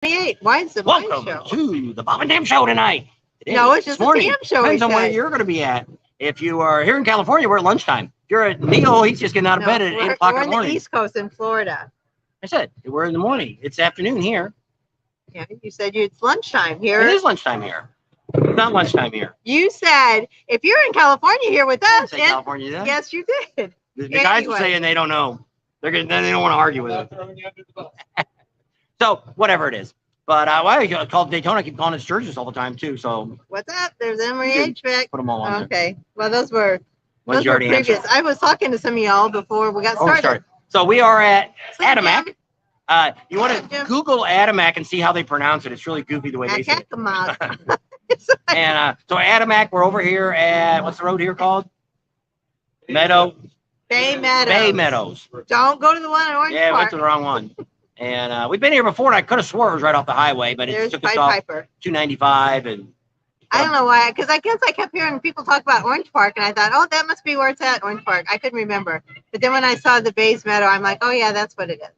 Why is the morning show? Welcome to the Bob and Tam Show tonight. No, it's just a Tam show. Depends on where you're going to be at. If you are here in California, we're at lunchtime. If you're at Neil, he's just getting out of bed at 8 o'clock in the morning. We're on the East Coast in Florida. I said, we're in the morning. It's afternoon here. Yeah, you said it's lunchtime here. It is lunchtime here. It's not lunchtime here. You said, if you're in California here with us. California, then? Yes, you did. The guys are saying they don't know. They don't want to argue with it. So, whatever it is. But I call Daytona. I keep calling it Sturgis all the time, too. So what's up? There's Emory HVAC. Put them all on there. Well, those were previous. Answered. I was talking to some of y'all before we got started. So we are at Adamec. You want to Google Adamec and see how they pronounce it. It's really goofy the way they say it. And so Adamec, we're over here at, what's the road here called? Bay Meadows. Don't go to the one in Orange Park. Yeah, went to the wrong one. And we've been here before, and I could have swore it was right off the highway, but it took us off 295. And I don't know why, because I guess I kept hearing people talk about Orange Park, and I thought, oh, that must be where it's at, Orange Park. I couldn't remember. But then when I saw the Bays Meadow, I'm like, oh, yeah, that's what it is.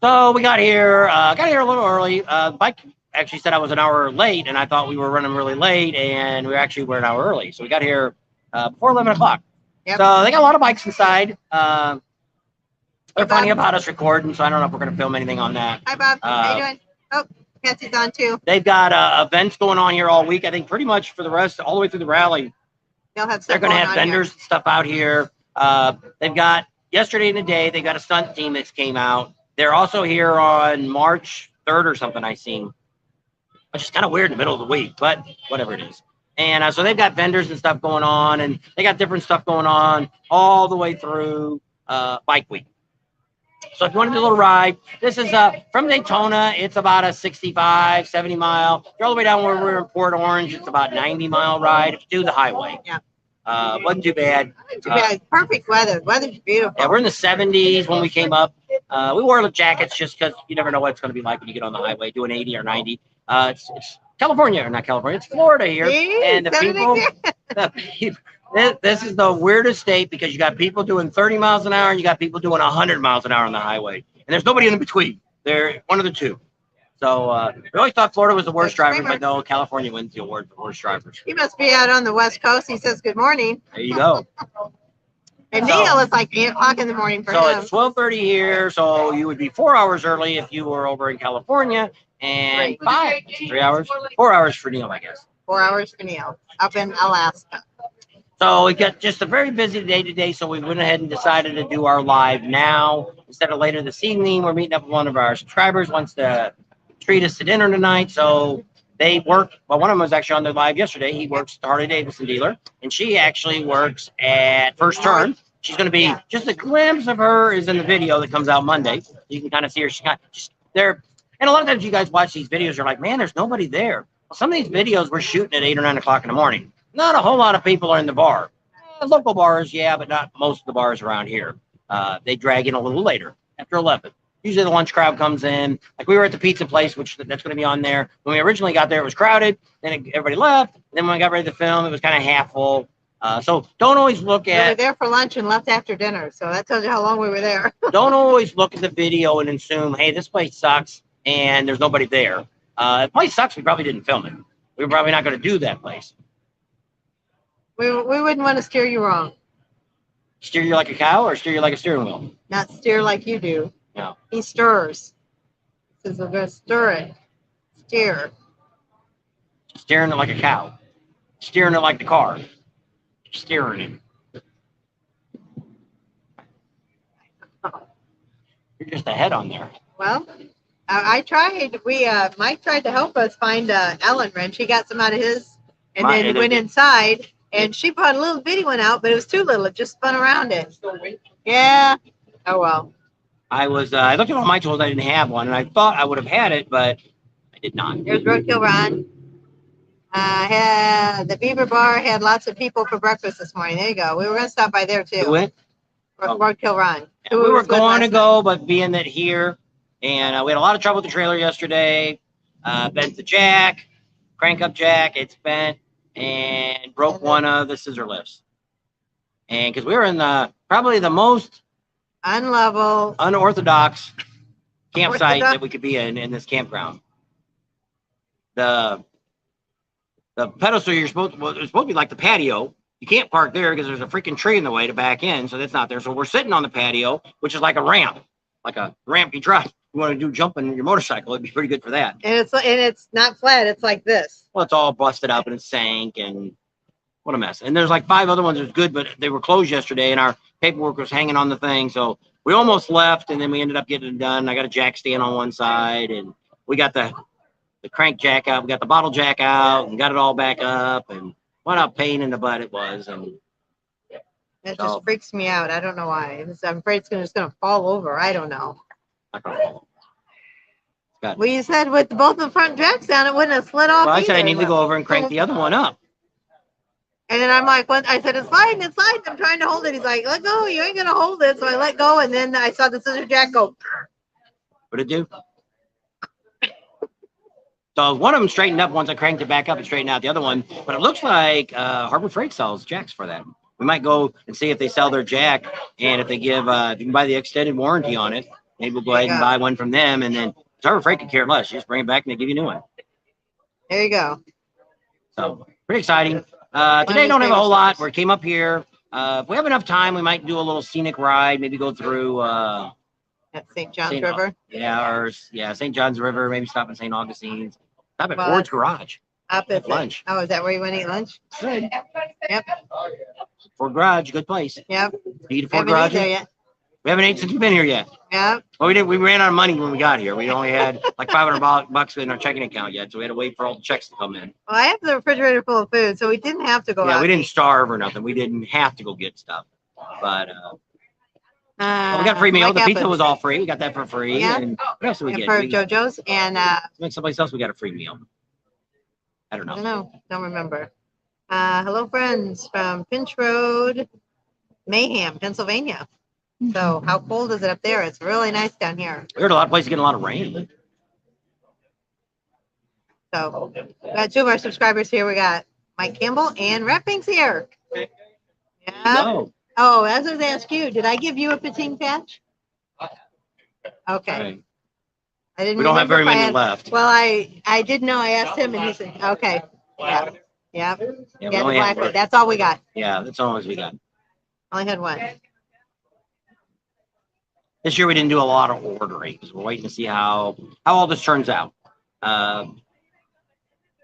So we got here a little early. Bike actually said I was an hour late, and I thought we were running really late, and we actually were an hour early. So we got here before 11 o'clock. Yep. So they got a lot of bikes inside. They're finding about us recording, so I don't know if we're going to film anything on that. Hi, Bob. How you doing? Oh, Patsy's on, too. They've got events going on here all week. I think pretty much for the rest, all the way through the rally. They're going to have vendors and stuff out here. They've got, yesterday and today, they got a stunt team that came out. They're also here on March 3rd or something I seen. Which is kind of weird in the middle of the week, but whatever it is. And so they've got vendors and stuff going on, and they got different stuff going on all the way through Bike Week. So if you want to do a little ride, this is from Daytona. It's about a 65, 70 mile. If you're all the way down where we're in Port Orange, it's about 90-mile ride if you do the highway. Yeah. Wasn't too bad. Too bad. Perfect weather. Weather's beautiful. Yeah, we're in the 70s when we came up. We wore the jackets just because you never know what it's going to be like when you get on the highway doing 80 or 90. It's California, or not California. It's Florida here. And the people, this is the weirdest state because you got people doing 30 miles an hour and you got people doing 100 miles an hour on the highway. And there's nobody in between. They're one of the two. So we always thought Florida was the worst driver, but no, California wins the award for worst drivers. He must be out on the West Coast. He says good morning. There you go. And Neil, it's like 8 o'clock in the morning for him. So it's 12:30 here. So you would be 4 hours early if you were over in California, and 3 hours, 4 hours for Neil, I guess. 4 hours for Neil up in Alaska. So we got just a very busy day today, so we went ahead and decided to do our live now instead of later this evening. We're meeting up with one of our subscribers, wants to treat us to dinner tonight. So they work, well, one of them was actually on the live yesterday. He works at the Harley Davidson dealer, and she actually works at First Turn. She's going to be, just a glimpse of her is in the video that comes out Monday. You can kind of see her. She's just there. And a lot of times you guys watch these videos, you're like, man, there's nobody there. Well, some of these videos we're shooting at 8 or 9 o'clock in the morning. Not a whole lot of people are in the bar. Local bars, yeah, but not most of the bars around here. They drag in a little later, after 11. Usually the lunch crowd comes in. Like we were at the pizza place, which that's going to be on there. When we originally got there, it was crowded. Then everybody left. And then when we got ready to film, it was kind of half full. So don't always look at... We were there for lunch and left after dinner. So that tells you how long we were there. Don't always look at the video and assume, hey, this place sucks and there's nobody there. If the place sucks, we probably didn't film it. We were probably not going to do that place. We wouldn't want to steer you wrong. Steer you like a cow or steer you like a steering wheel? Not steer like you do. No. He stirs. He says, we're going to stir it. Steer. Steering it like a cow. Steering it like the car. Steering it. You're just ahead on there. Well, I tried. Mike tried to help us find Allen wrench. He got some out of his. And then he went inside, and she brought a little bitty one out, but it was too little. It just spun around it. Yeah. Oh, well. I looked at all my tools. I didn't have one, and I thought I would have had it, but I did not. There's Roadkill Ron. The Beaver Bar had lots of people for breakfast this morning. There you go. We were going to stop by there, too. Who went? Roadkill Ron. Yeah, we were going to go, but being that here, and we had a lot of trouble with the trailer yesterday. Bent the jack. Crank up jack, it's bent and broke one of the scissor lifts. And because we were in probably the most unlevel, unorthodox campsite that we could be in this campground. The pedestal it's supposed to be like the patio. You can't park there because there's a freaking tree in the way to back in, so that's not there. So we're sitting on the patio, which is like a ramp you drive. You want to do jumping your motorcycle, it'd be pretty good for that. And it's not flat, it's like this. Well, it's all busted up and it sank, and what a mess. And there's like 5 other ones that's good, but they were closed yesterday, and our paperwork was hanging on the thing, so we almost left, and then we ended up getting it done. I got a jack stand on one side, and we got the crank jack out, we got the bottle jack out, and got it all back up, and what a pain in the butt it was. And it just freaks me out. I don't know why. I'm afraid it's just gonna fall over. I don't know. Well, you said with both the front jacks down, it wouldn't have slid off. Well, I said I need to go over and crank the other one up. And then I'm like, what? I said, it's sliding, it's sliding. I'm trying to hold it. He's like, let go. You ain't gonna hold it. So I let go, and then I saw the scissor jack go. What'd it do? So one of them straightened up once I cranked it back up and straightened out the other one. But it looks like Harbor Freight sells jacks for that. We might go and see if they sell their jack, and if they give, if you can buy the extended warranty on it, maybe we'll go ahead and buy one from them, and then Harbor Freight could care less. You just bring it back and they give you a new one. There you go. So pretty exciting. Today don't have a whole lot. We came up here. If we have enough time, we might do a little scenic ride. Maybe go through at St. John's River. St. John's River. Maybe stop at St. Augustine's. Stop at Ford's Garage. Up at lunch. Oh, is that where you want to eat lunch? Good. Yep. Ford Garage, good place. Yep. Eat at Ford Garage. We haven't ate since we've been here yet. Yeah. Well, we didn't. We ran out of money when we got here. We only had like $500 in our checking account yet, so we had to wait for all the checks to come in. Well, I have the refrigerator full of food, so we didn't have to go out. Yeah, we didn't starve or nothing. We didn't have to go get stuff. But well, we got free meal. The pizza was all free. We got that for free. Yeah. And what else did we get? For JoJo's and someplace else we got a free meal. I don't know. Don't remember. Hello, friends from Pinch Road, Mayhem, Pennsylvania. So how cold is it up there? It's really nice down here. We heard a lot of places getting a lot of rain. So we got 2 of our subscribers here. We got Mike Campbell and Rat Pink's here. Yeah. No. Oh, as I was asking you, did I give you a patine patch? Okay. Right. I didn't. We don't have very many left. Well, I did know. I asked him, and he said, "Okay, yeah, yeah, yeah." That's all we got. Yeah, that's all we got. Only had one. This year we didn't do a lot of ordering because we're waiting to see how all this turns out.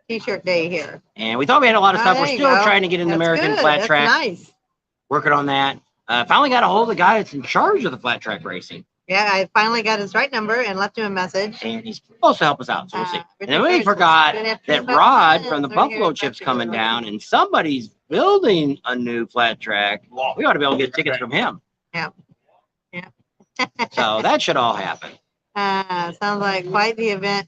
T-shirt day here. And we thought we had a lot of stuff. We're still trying to get in the American flat track. Nice. Working on that. Finally got a hold of the guy that's in charge of the flat track racing. Yeah, I finally got his right number and left him a message. And he's supposed to help us out, so we'll see. And then we forgot that Rod from the Buffalo Chip's coming down, and somebody's building a new flat track. We ought to be able to get tickets from him. Yeah. Yeah. So that should all happen. Sounds like quite the event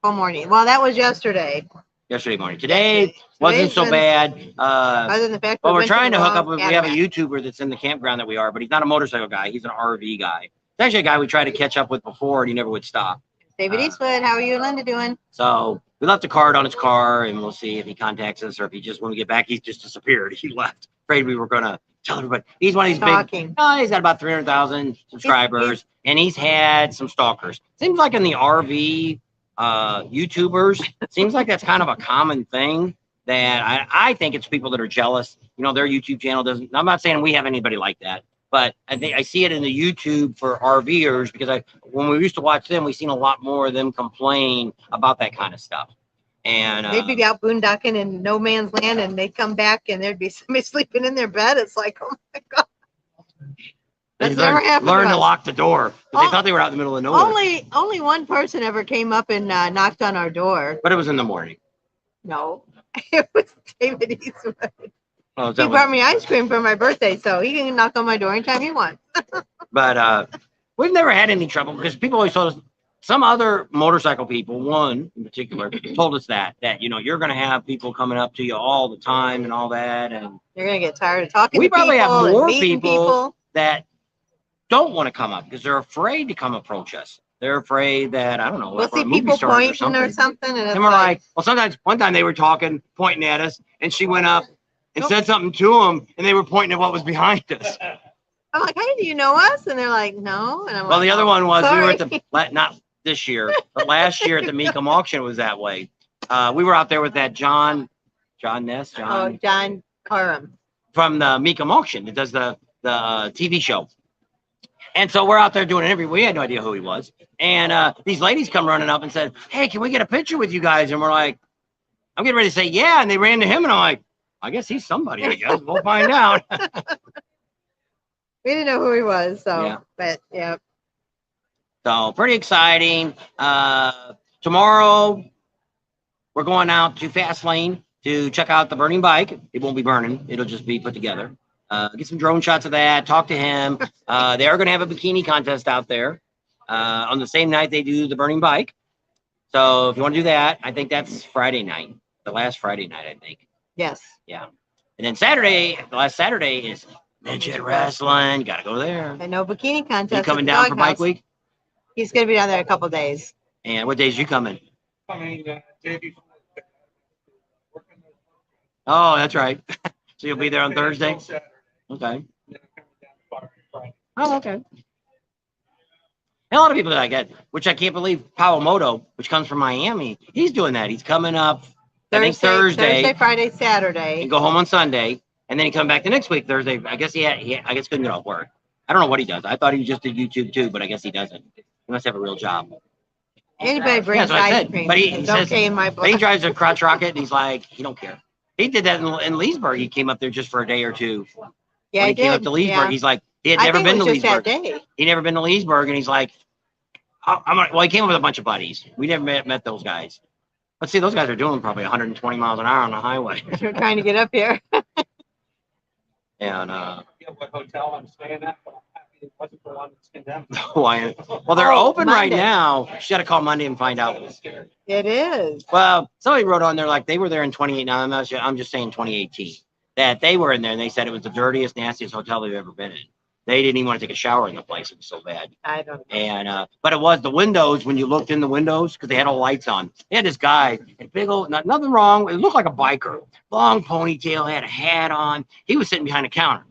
all morning. Well, that was yesterday. Yesterday morning. Today wasn't so bad. Other than the fact we're trying to hook up with, we have a YouTuber that's in the campground that we are, but he's not a motorcycle guy. He's an RV guy. It's actually a guy we tried to catch up with before, and he never would stop. David Eastwood, how are you and Linda doing? So we left a card on his car, and we'll see if he contacts us or if he just, when we get back, he's just disappeared. He left. Afraid we were going to tell everybody. He's one of these big, he's got about 300,000 subscribers, and he's had some stalkers. Seems like in the RV YouTubers, seems like that's kind of a common thing that I think it's people that are jealous. You know, their YouTube channel doesn't, I'm not saying we have anybody like that, but I think I see it in the YouTube for RVers because when we used to watch them, we've seen a lot more of them complain about that kind of stuff. And they'd be out boondocking in no man's land, and they'd come back and there'd be somebody sleeping in their bed. It's like, oh my God. They learned to lock the door. They thought they were out in the middle of nowhere. Only one person ever came up and knocked on our door. But it was in the morning. No, it was David Eastwood. Oh, he brought me ice cream for my birthday, so he can knock on my door anytime he wants. But we've never had any trouble because people always told us, some other motorcycle people, one in particular, told us that you know, you're going to have people coming up to you all the time and all that, and you're going to get tired of talking to people. We probably have more people that don't want to come up because they're afraid to come approach us. They're afraid that, I don't know, we'll see people pointing or something. And we're like, well, sometimes, one time they were talking, pointing at us, and she went up and said something to them, and they were pointing at what was behind us. I'm like, hey, do you know us? And they're like, no. And I'm well, like, the other one was, we were at the, this year, but last year at the Mecum auction it was that way. We were out there with that John Ness, John Karam from the Mecum auction that does the TV show. And so we're out there doing an interview. We had no idea who he was. And these ladies come running up and said, "Hey, can we get a picture with you guys?" And we're like, I'm getting ready to say, yeah. And they ran to him and I'm like, I guess he's somebody, I guess. We'll find out. We didn't know who he was, so, Yeah. But yeah. So pretty exciting. Tomorrow we're going out to Fast Lane to check out the burning bike. It won't be burning. It'll just be put together. Get some drone shots of that, talk to him. They are going to have a bikini contest out there on the same night they do the burning bike. So if you want to do that, I think that's Friday night, the last Friday night, I think. Yes. Yeah. And then Saturday, the last Saturday is midget wrestling. Got to go there. And no bikini contest. You coming down for bike week? He's going to be down there a couple days. And what days you coming? Day before. Oh, that's right. So you'll be there on Thursday? Okay. Oh, okay. And a lot of people that I get, which I can't believe, Pawamoto, which comes from Miami, he's doing that. He's coming up, I think Thursday, Friday, Saturday, and go home on Sunday, and then he come back the next week Thursday. I guess I guess couldn't get off work. I don't know what he does. I thought he just did YouTube too, but I guess he doesn't. He must have a real job. Anybody brings ice cream. But he says, okay in my book. He drives a crotch rocket, and he's like, he don't care. He did that in Leesburg. He came up there just for a day or two. Yeah, when he came up to Leesburg. Yeah. He's like, he had never been to Leesburg. He'd never been to Leesburg, and he's like, well, he came up with a bunch of buddies. We never met those guys. Let's see, those guys are doing probably 120 miles an hour on the highway. We're trying to get up here. And What hotel I'm staying at? But I'm happy it wasn't for long. It's condemned. well, they're open Monday. right now. You got to call Monday and find out. It is. Well, somebody wrote on there like they were there in 2018. Now I'm just saying 2018 that they were in there, and they said it was the dirtiest, nastiest hotel they've ever been in. They didn't even want to take a shower in the place. It was so bad. I don't know. And but it was the windows, when you looked in the windows, because they had all lights on. They had this guy, and big old, nothing wrong. It looked like a biker, long ponytail, had a hat on. He was sitting behind the counter.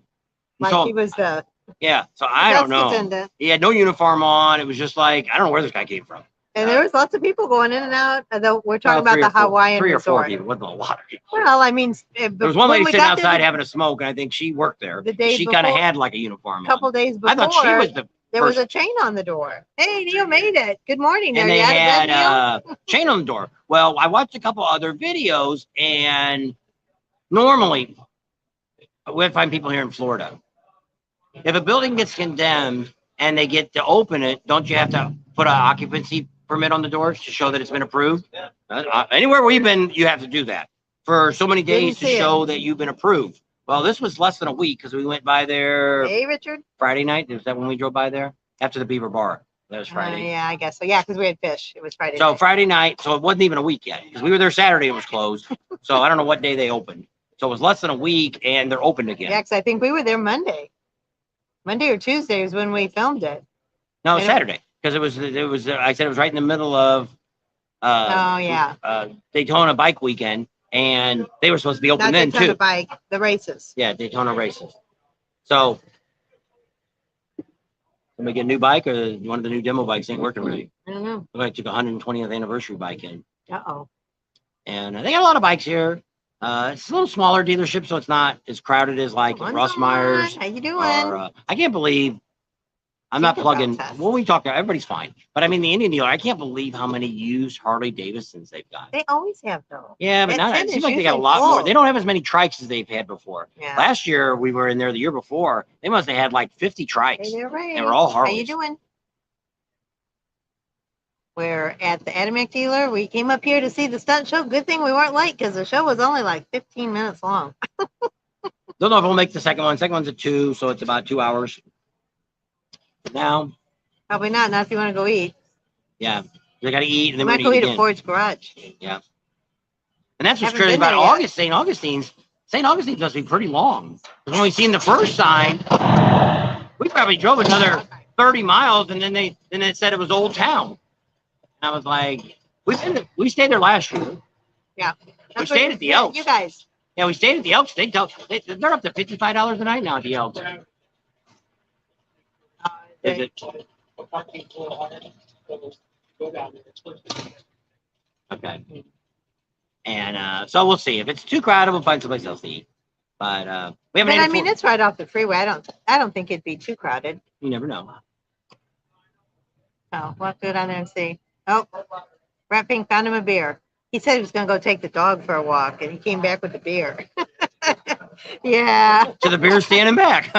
Like So, he was the yeah. So I don't know. attendant. He had no uniform on. It was just like, I don't know where this guy came from. And there was lots of people going in and out. Though we're talking about the Hawaiian Three or four resort. people. Wasn't a lot of people. Well, I mean, There was one lady sitting outside having a smoke, and I think she worked there. The day she kind of before- had like a uniform a couple on. days before. I thought she was the there was first. a chain on the door. Hey, Neil made it. Good morning. And there. they You had a had good Neil? chain on the door. Well, I watched a couple other videos, and normally we find people here in Florida. If a building gets condemned and they get to open it, don't you have to put an occupancy permit on the doors to show that it's been approved? Anywhere we've been, you have to do that for so many days to show that you've been approved. Well, this was less than a week because we went by there Hey, Richard. Friday night. Is that when we drove by there? After the Beaver Bar. That was Friday. Yeah, I guess so. Yeah, because we had fish. It was Friday. So night. Friday night, so it wasn't even a week yet because we were there Saturday. It was closed. So I don't know what day they opened. So it was less than a week, and they're opened again. Yeah, because I think we were there Monday. Monday or Tuesday was when we filmed it. No, Saturday because it was. I said it was right in the middle of. Daytona Bike Weekend, and they were supposed to be open Not then Daytona too. Bike, the races. Yeah, Daytona races. So. Somebody get a new bike, or one of the new demo bikes ain't working right? I don't know. I took a 120th anniversary bike in. Uh-oh. And they got a lot of bikes here. It's a little smaller dealership, so it's not as crowded as like Ross Myers. How you doing? Or, I can't believe I'm not plugging. Well, we talk. Everybody's fine, but I mean the Indian dealer. I can't believe how many used Harley Davidsons they've got. They always have though. Yeah, but now, That it tent seems is like they got a usually lot more. full. They don't have as many trikes as they've had before. Yeah. Last year we were in there. The year before they must have had like 50 trikes. Hey, they're right. They were all How Harleys. you doing? We're at the Adamec dealer. We came up here to see the stunt show. Good thing we weren't late because the show was only like 15 minutes long. Don't know if we'll make the second one. Second one's at 2, so it's about 2 hours. Now, Probably not. Not if you want to go eat. yeah, they got to eat, and We then might we're go gonna eat eat at again. Ford's Garage. Yeah, and that's what's Haven't crazy been about there yet. August. St. Augustine's. St. Augustine's must be pretty long. 'Cause when we seen the first sign, we probably drove another 30 miles, and then they said it was Old Town. And I was like, we stayed there last year. Yeah. We stayed at the Elks. You guys. Yeah, we stayed at the Elks. They're up to $55 a night now at the Elks. Is it? Go down there. Okay. And so we'll see. If it's too crowded, we'll find someplace else to eat. But we haven't. But I mean, it's right off the freeway. I don't think it'd be too crowded. You never know. Oh, we'll have to go down there and see. Oh, Rat Pink found him a beer. He said he was going to go take the dog for a walk, and he came back with the beer. Yeah. So the beer's standing back.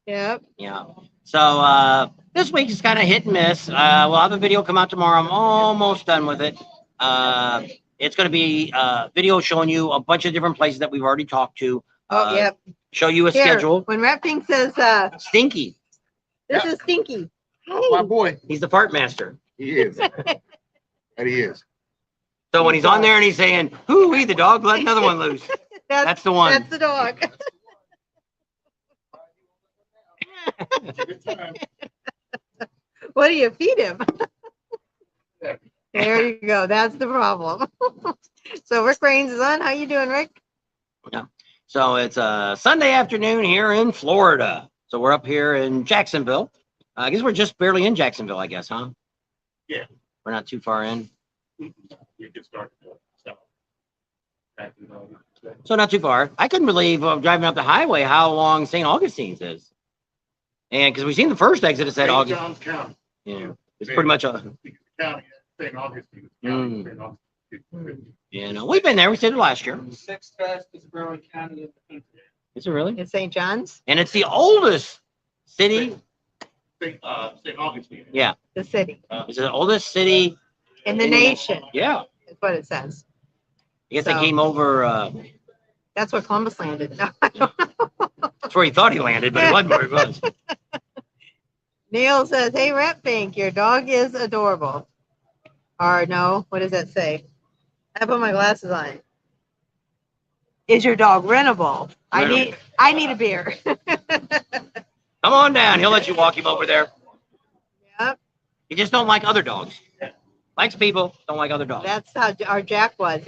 Yep. Yeah. So this week is kind of hit and miss. We'll have a video come out tomorrow. I'm almost done with it. It's going to be a video showing you a bunch of different places that we've already talked to. Oh, yep. Show you a Here, schedule. when Rat Pink says, Stinky. this is Stinky. Hey. My boy. He's the fart master. He is. That he is. So when he's on there and he's saying, "Hoo-wee, the dog let another one loose." That's the one. That's the dog. What do you feed him? There you go. That's the problem. So Rick Raines is on. How you doing, Rick? Yeah. So it's a Sunday afternoon here in Florida. So we're up here in Jacksonville. I guess we're just barely in Jacksonville, I guess, huh? Yeah. We're not too far in. You can start. So not too far. I couldn't believe driving up the highway how long St. Augustine's is. And because we've seen the first exit, it said Augustine. John's County. Yeah. It's pretty much a. County. St. Augustine. Yeah, no, we've been there. We stayed there last year. Sixth fastest growing county in the country. Is it really? In St. John's? And it's the oldest city. St. Augustine. Yeah. The city. It's the oldest city. In the nation. Yeah. That's what it says. I guess So- they came over. That's where Columbus landed. No, I don't know. That's where he thought he landed, but it wasn't where he was. Neil says, "Hey, Rat Pink, your dog is adorable." Or no, what does that say? I put my glasses on. Is your dog rentable? I need a beer. Come on down. He'll let you walk him over there. Yep. You just don't like other dogs. Likes people, don't like other dogs. That's how our Jack was.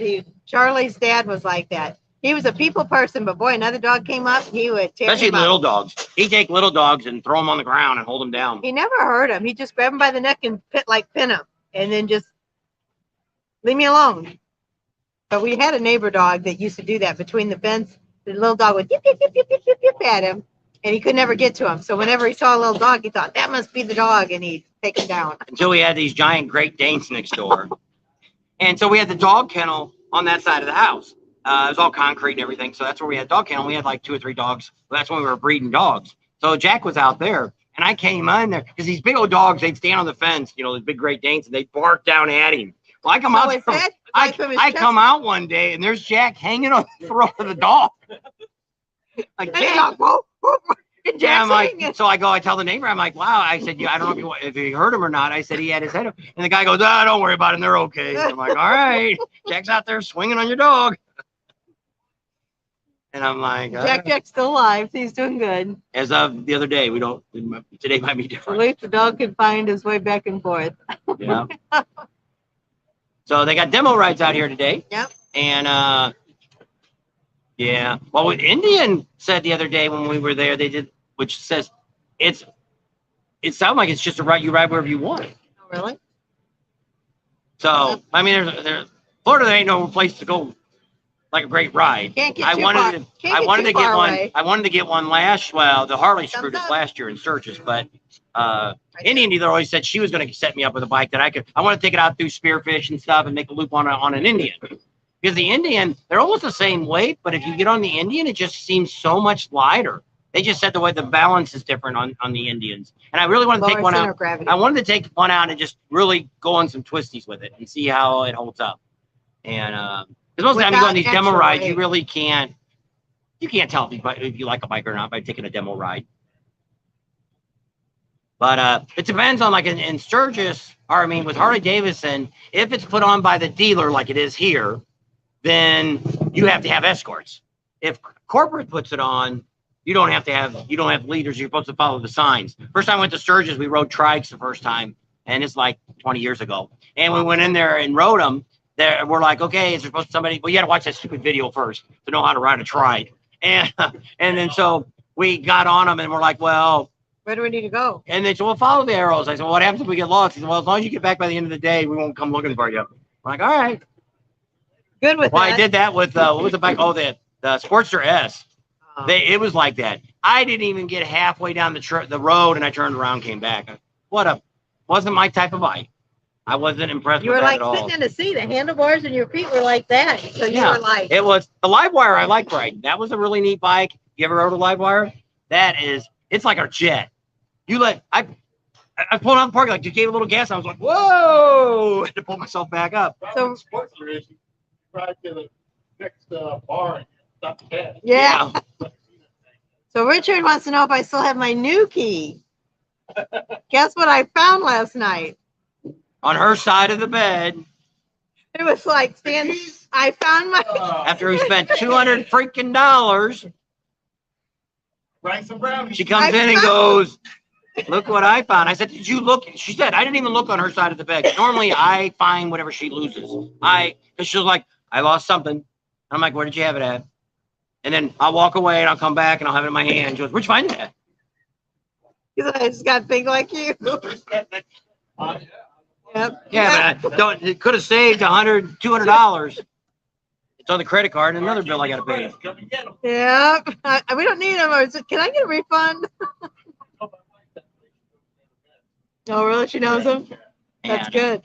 Charlie's dad was like that. He was a people person, but boy, another dog came up, he would tear Especially him up. little dogs. He'd take little dogs and throw them on the ground and hold them down. He never hurt him. He just grabbed him by the neck and pin him, and then just leave me alone. But we had a neighbor dog that used to do that between the fence. The little dog would yip, yip, yip, yip, yip, yip, yip at him, and he could never get to him. So whenever he saw a little dog, he thought that must be the dog, and he'd take him down. Until we had these giant Great Danes next door. And so we had the dog kennel on that side of the house. It was all concrete and everything. So that's where we had dog kennel. We had like 2 or 3 dogs. Well, that's when we were breeding dogs. So Jack was out there, and I came on there because these big old dogs, they'd stand on the fence, you know, these big Great Danes, and they'd bark down at him. Well, I come out there, I come out one day, and there's Jack hanging on the throat of the dog. Like, Jack, whoa, whoa. Yeah, I'm like, so I tell the neighbor, I'm like, wow. I said, yeah, I don't know if you heard him or not. I said he had his head up, and the guy goes, ah, don't worry about him, they're okay. I'm like, all right, Jack's out there swinging on your dog. And I'm like, Jack's still alive. So he's doing good. As of the other day, today might be At different. least the dog can find his way back and forth. Yeah. So they got demo rides out here today. Yep. And yeah. Well, what Indian said the other day when we were there, they did, which says it sounds like it's just a ride, you ride wherever you want. Oh, really? So I mean, there's Florida, there ain't no place to go like a great ride. Can't get I too wanted far. to Can't I get wanted too to get far one. away. I wanted to get one the Harley screwed us Thumbs up. last year in Sturgis, but Indian dealer always said she was going to set me up with a bike that I want to take it out through Spearfish and stuff and make a loop on an Indian. Because the Indian, they're almost the same weight, but if you get on the Indian, it just seems so much lighter. They just said the way the balance is different on the Indians. And I really want to take one out. Gravity. I wanted to take one out and just really go on some twisties with it and see how it holds up. And because most of the time you go on these demo rides, you really can't tell if you like a bike or not by taking a demo ride. But it depends on, like in Sturgis, or I mean with Harley Davidson, if it's put on by the dealer like it is here, then you have to have escorts. If corporate puts it on, you don't have leaders. You're supposed to follow the signs. First time I went to Sturgis, we rode trikes the first time, and it's like 20 years ago. And we went in there and rode them. We're like, okay, is there supposed to somebody? Well, you got to watch that stupid video first to know how to ride a trike. And then so we got on them, and we're like, well, Where do we need to go? And they said, well, follow the arrows. I said, well, what happens if we get lost? He said, well, as long as you get back by the end of the day, we won't come looking for you. I'm like, all right. Good with Well, that. I did that with, what was the bike? Oh, the Sportster S. It was like that. I didn't even get halfway down the road, and I turned around and came back. Wasn't my type of bike. I wasn't impressed You with were that like at all. sitting in the seat, the handlebars and your feet were like that. So you were like, it was the live wire. I like riding. That was a really neat bike. You ever rode a live wire? It's like a jet. I pulled out the park, like, just gave a little gas. I was like, whoa, I had to pull myself back up. So- Sportster is you ride to the next bar and stop the gas. yeah. So Richard wants to know if I still have my new key. Guess what I found last night? On her side of the bed, It was like I found my. after we spent $200 freaking dollars, Bring some brownies. she comes in and goes, look what I found. I said, did you look? She said, I didn't even look on her side of the bed. Normally, I find whatever she loses. Because she was like, I lost something. And I'm like, where did you have it at? And then I'll walk away and I'll come back and I'll have it in my hand. She goes, where'd you find it at? He said, I just got to think like you. Yep. Yeah, but it could have saved $200. It's on the credit card and another bill I got to pay. Yeah. We don't need them. Can I get a refund? Oh, really? She knows them? That's good.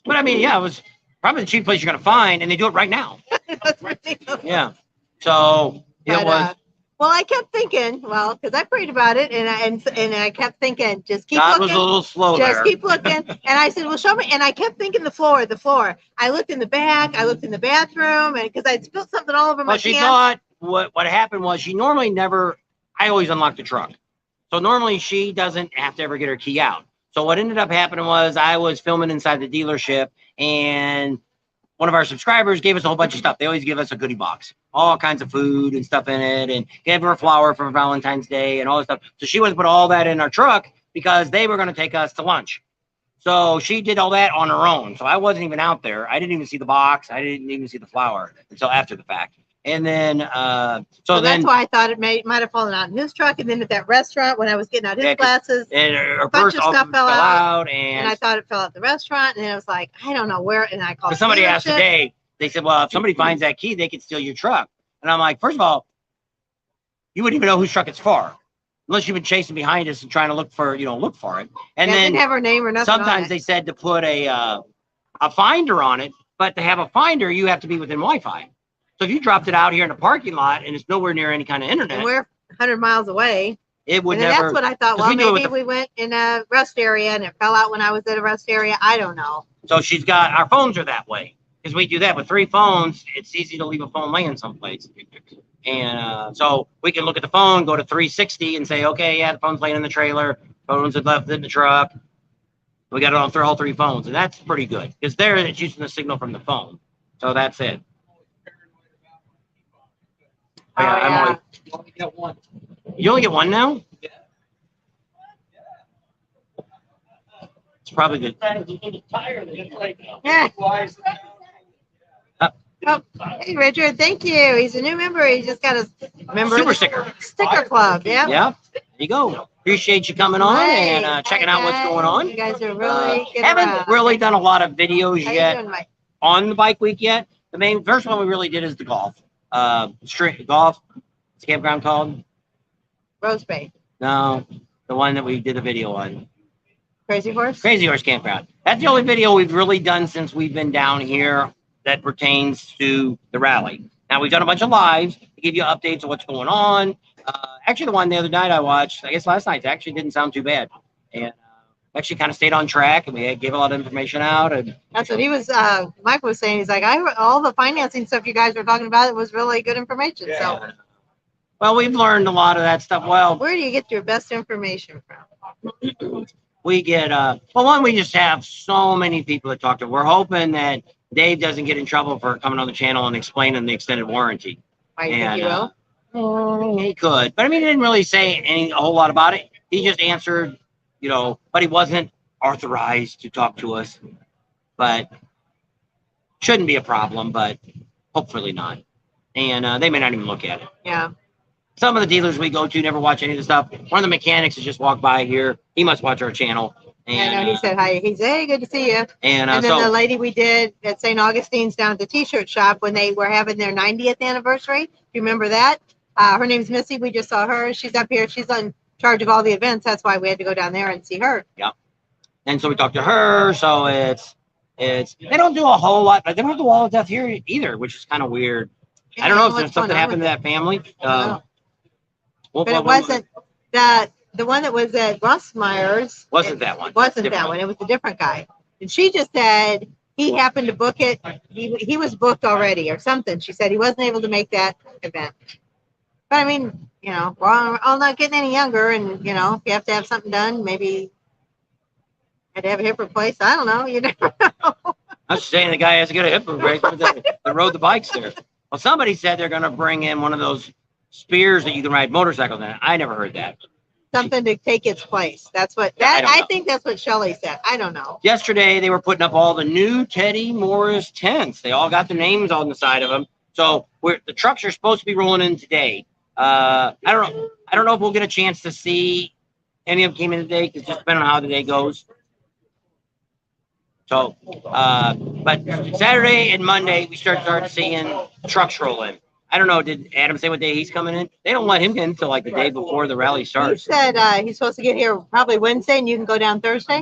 But I mean, yeah, it was probably the cheap place you're going to find, and they do it right now. That's ridiculous. Yeah. So it was. Well, I kept thinking, because I prayed about it, and I kept thinking, just keep God looking. was a little slow Just there. keep looking. And I said, well, show me. And I kept thinking the floor. I looked in the back. I looked in the bathroom, and because I'd spilled something all over my Well, she pants. thought what happened was she normally never. I always unlock the truck, so normally she doesn't have to ever get her key out. So what ended up happening was I was filming inside the dealership, and one of our subscribers gave us a whole bunch of stuff. They always give us a goodie box, all kinds of food and stuff in it, and gave her a flower for Valentine's Day and all this stuff. So she went to put all that in our truck because they were going to take us to lunch. So she did all that on her own. So I wasn't even out there. I didn't even see the box. I didn't even see the flower until after the fact. And then, so then that's why I thought it might have fallen out in his truck. And then at that restaurant, when I was getting out his glasses, her bunch purse of all stuff fell out, and I thought it fell out the restaurant. And then I was like, I don't know where. And I called somebody asked dealership. today. They said, well, if somebody finds that key, they could steal your truck. And I'm like, first of all, you wouldn't even know whose truck it's for, unless you've been chasing behind us and trying to look for it. And then didn't have her name or nothing. sometimes they said to put a finder on it, but to have a finder, you have to be within Wi-Fi. So if you dropped it out here in a parking lot and it's nowhere near any kind of internet, and we're 100 miles away. it would And then never. that's what I thought. 'cause Well, we do it with maybe we went in a rest area and it fell out when I was at a rest area. I don't know. So she's got, our phones are that way. Because we do that with 3 phones, it's easy to leave a phone laying someplace. And so we can look at the phone, go to 360 and say, okay, yeah, the phone's laying in the trailer, phones are left in the truck. We got it on through all 3 phones, and that's pretty good. Because there it's using the signal from the phone. So that's it. Oh, yeah. You only get one. You only get one now? It's probably good. Yeah. Oh, hey, Richard, thank you. He's a new member. He just got a member Super of sticker. the sticker club. Yeah. Yeah, there you go. Appreciate you coming on Hey, and checking out what's guys. going on. You guys are really good. Haven't really done a lot of videos How you yet doing, Mike? on the bike week yet. The main first one we really did is the golf. Street golf. What's the campground called? Rose Bay. No, the one that we did a video on. Crazy Horse? Crazy Horse Campground. That's the only video we've really done since we've been down here that pertains to the rally. Now, we've done a bunch of lives to give you updates of what's going on. Actually, the one the other night I watched, I guess last night, actually didn't sound too bad. And actually kind of stayed on track, and we gave a lot of information out. And That's what he was, Mike was saying. He's like, all the financing stuff you guys were talking about, it was really good information. So well, we've learned a lot of that stuff. Well, where do you get your best information from? we get, well, one, we just have so many people to talk to. We're hoping that Dave doesn't get in trouble for coming on the channel and explaining the extended warranty. I think you will. He could, but I mean, he didn't really say a whole lot about it. He just answered, but he wasn't authorized to talk to us. But shouldn't be a problem, but hopefully not. And they may not even look at it. Yeah. Some of the dealers we go to never watch any of the stuff. One of the mechanics has just walked by here. He must watch our channel. And I know, he said hi. He said, hey, good to see you. And then so the lady we did at St. Augustine's down at the t-shirt shop when they were having their 90th anniversary. Do you remember that? Her name's Missy. We just saw her. She's up here. She's in charge of all the events. That's why we had to go down there and see her. Yeah. And so we talked to her. So it's they don't do a whole lot, but they don't do Wall of Death here either, which is kind of weird. Yeah, I don't know if there's something happened to that family. But it wasn't that. The one that was at Russ Myers wasn't that one. Wasn't that one. It was a different guy. And she just said he happened to book it. He was booked already or something. She said he wasn't able to make that event. But I mean, you know, we're all not getting any younger, and you know, if you have to have something done, maybe had to have a hip replaced. I don't know. You never know. I was saying the guy has to get a hip replacement that rode the bikes there. Well, somebody said they're going to bring in one of those spears that you can ride motorcycles in. I never heard that. Something to take its place. That's what I think that's what Shelley said. I don't know. Yesterday they were putting up all the new Teddy Morris tents. They all got their names on the side of them. So the trucks are supposed to be rolling in today. I don't know. I don't know if we'll get a chance to see any of them came in today, because just depending on how the day goes. So, but Saturday and Monday we start seeing trucks roll in. I don't know. Did Adam say what day he's coming in? They don't let him get in until like the day before the rally starts. He said he's supposed to get here probably Wednesday, and you can go down Thursday.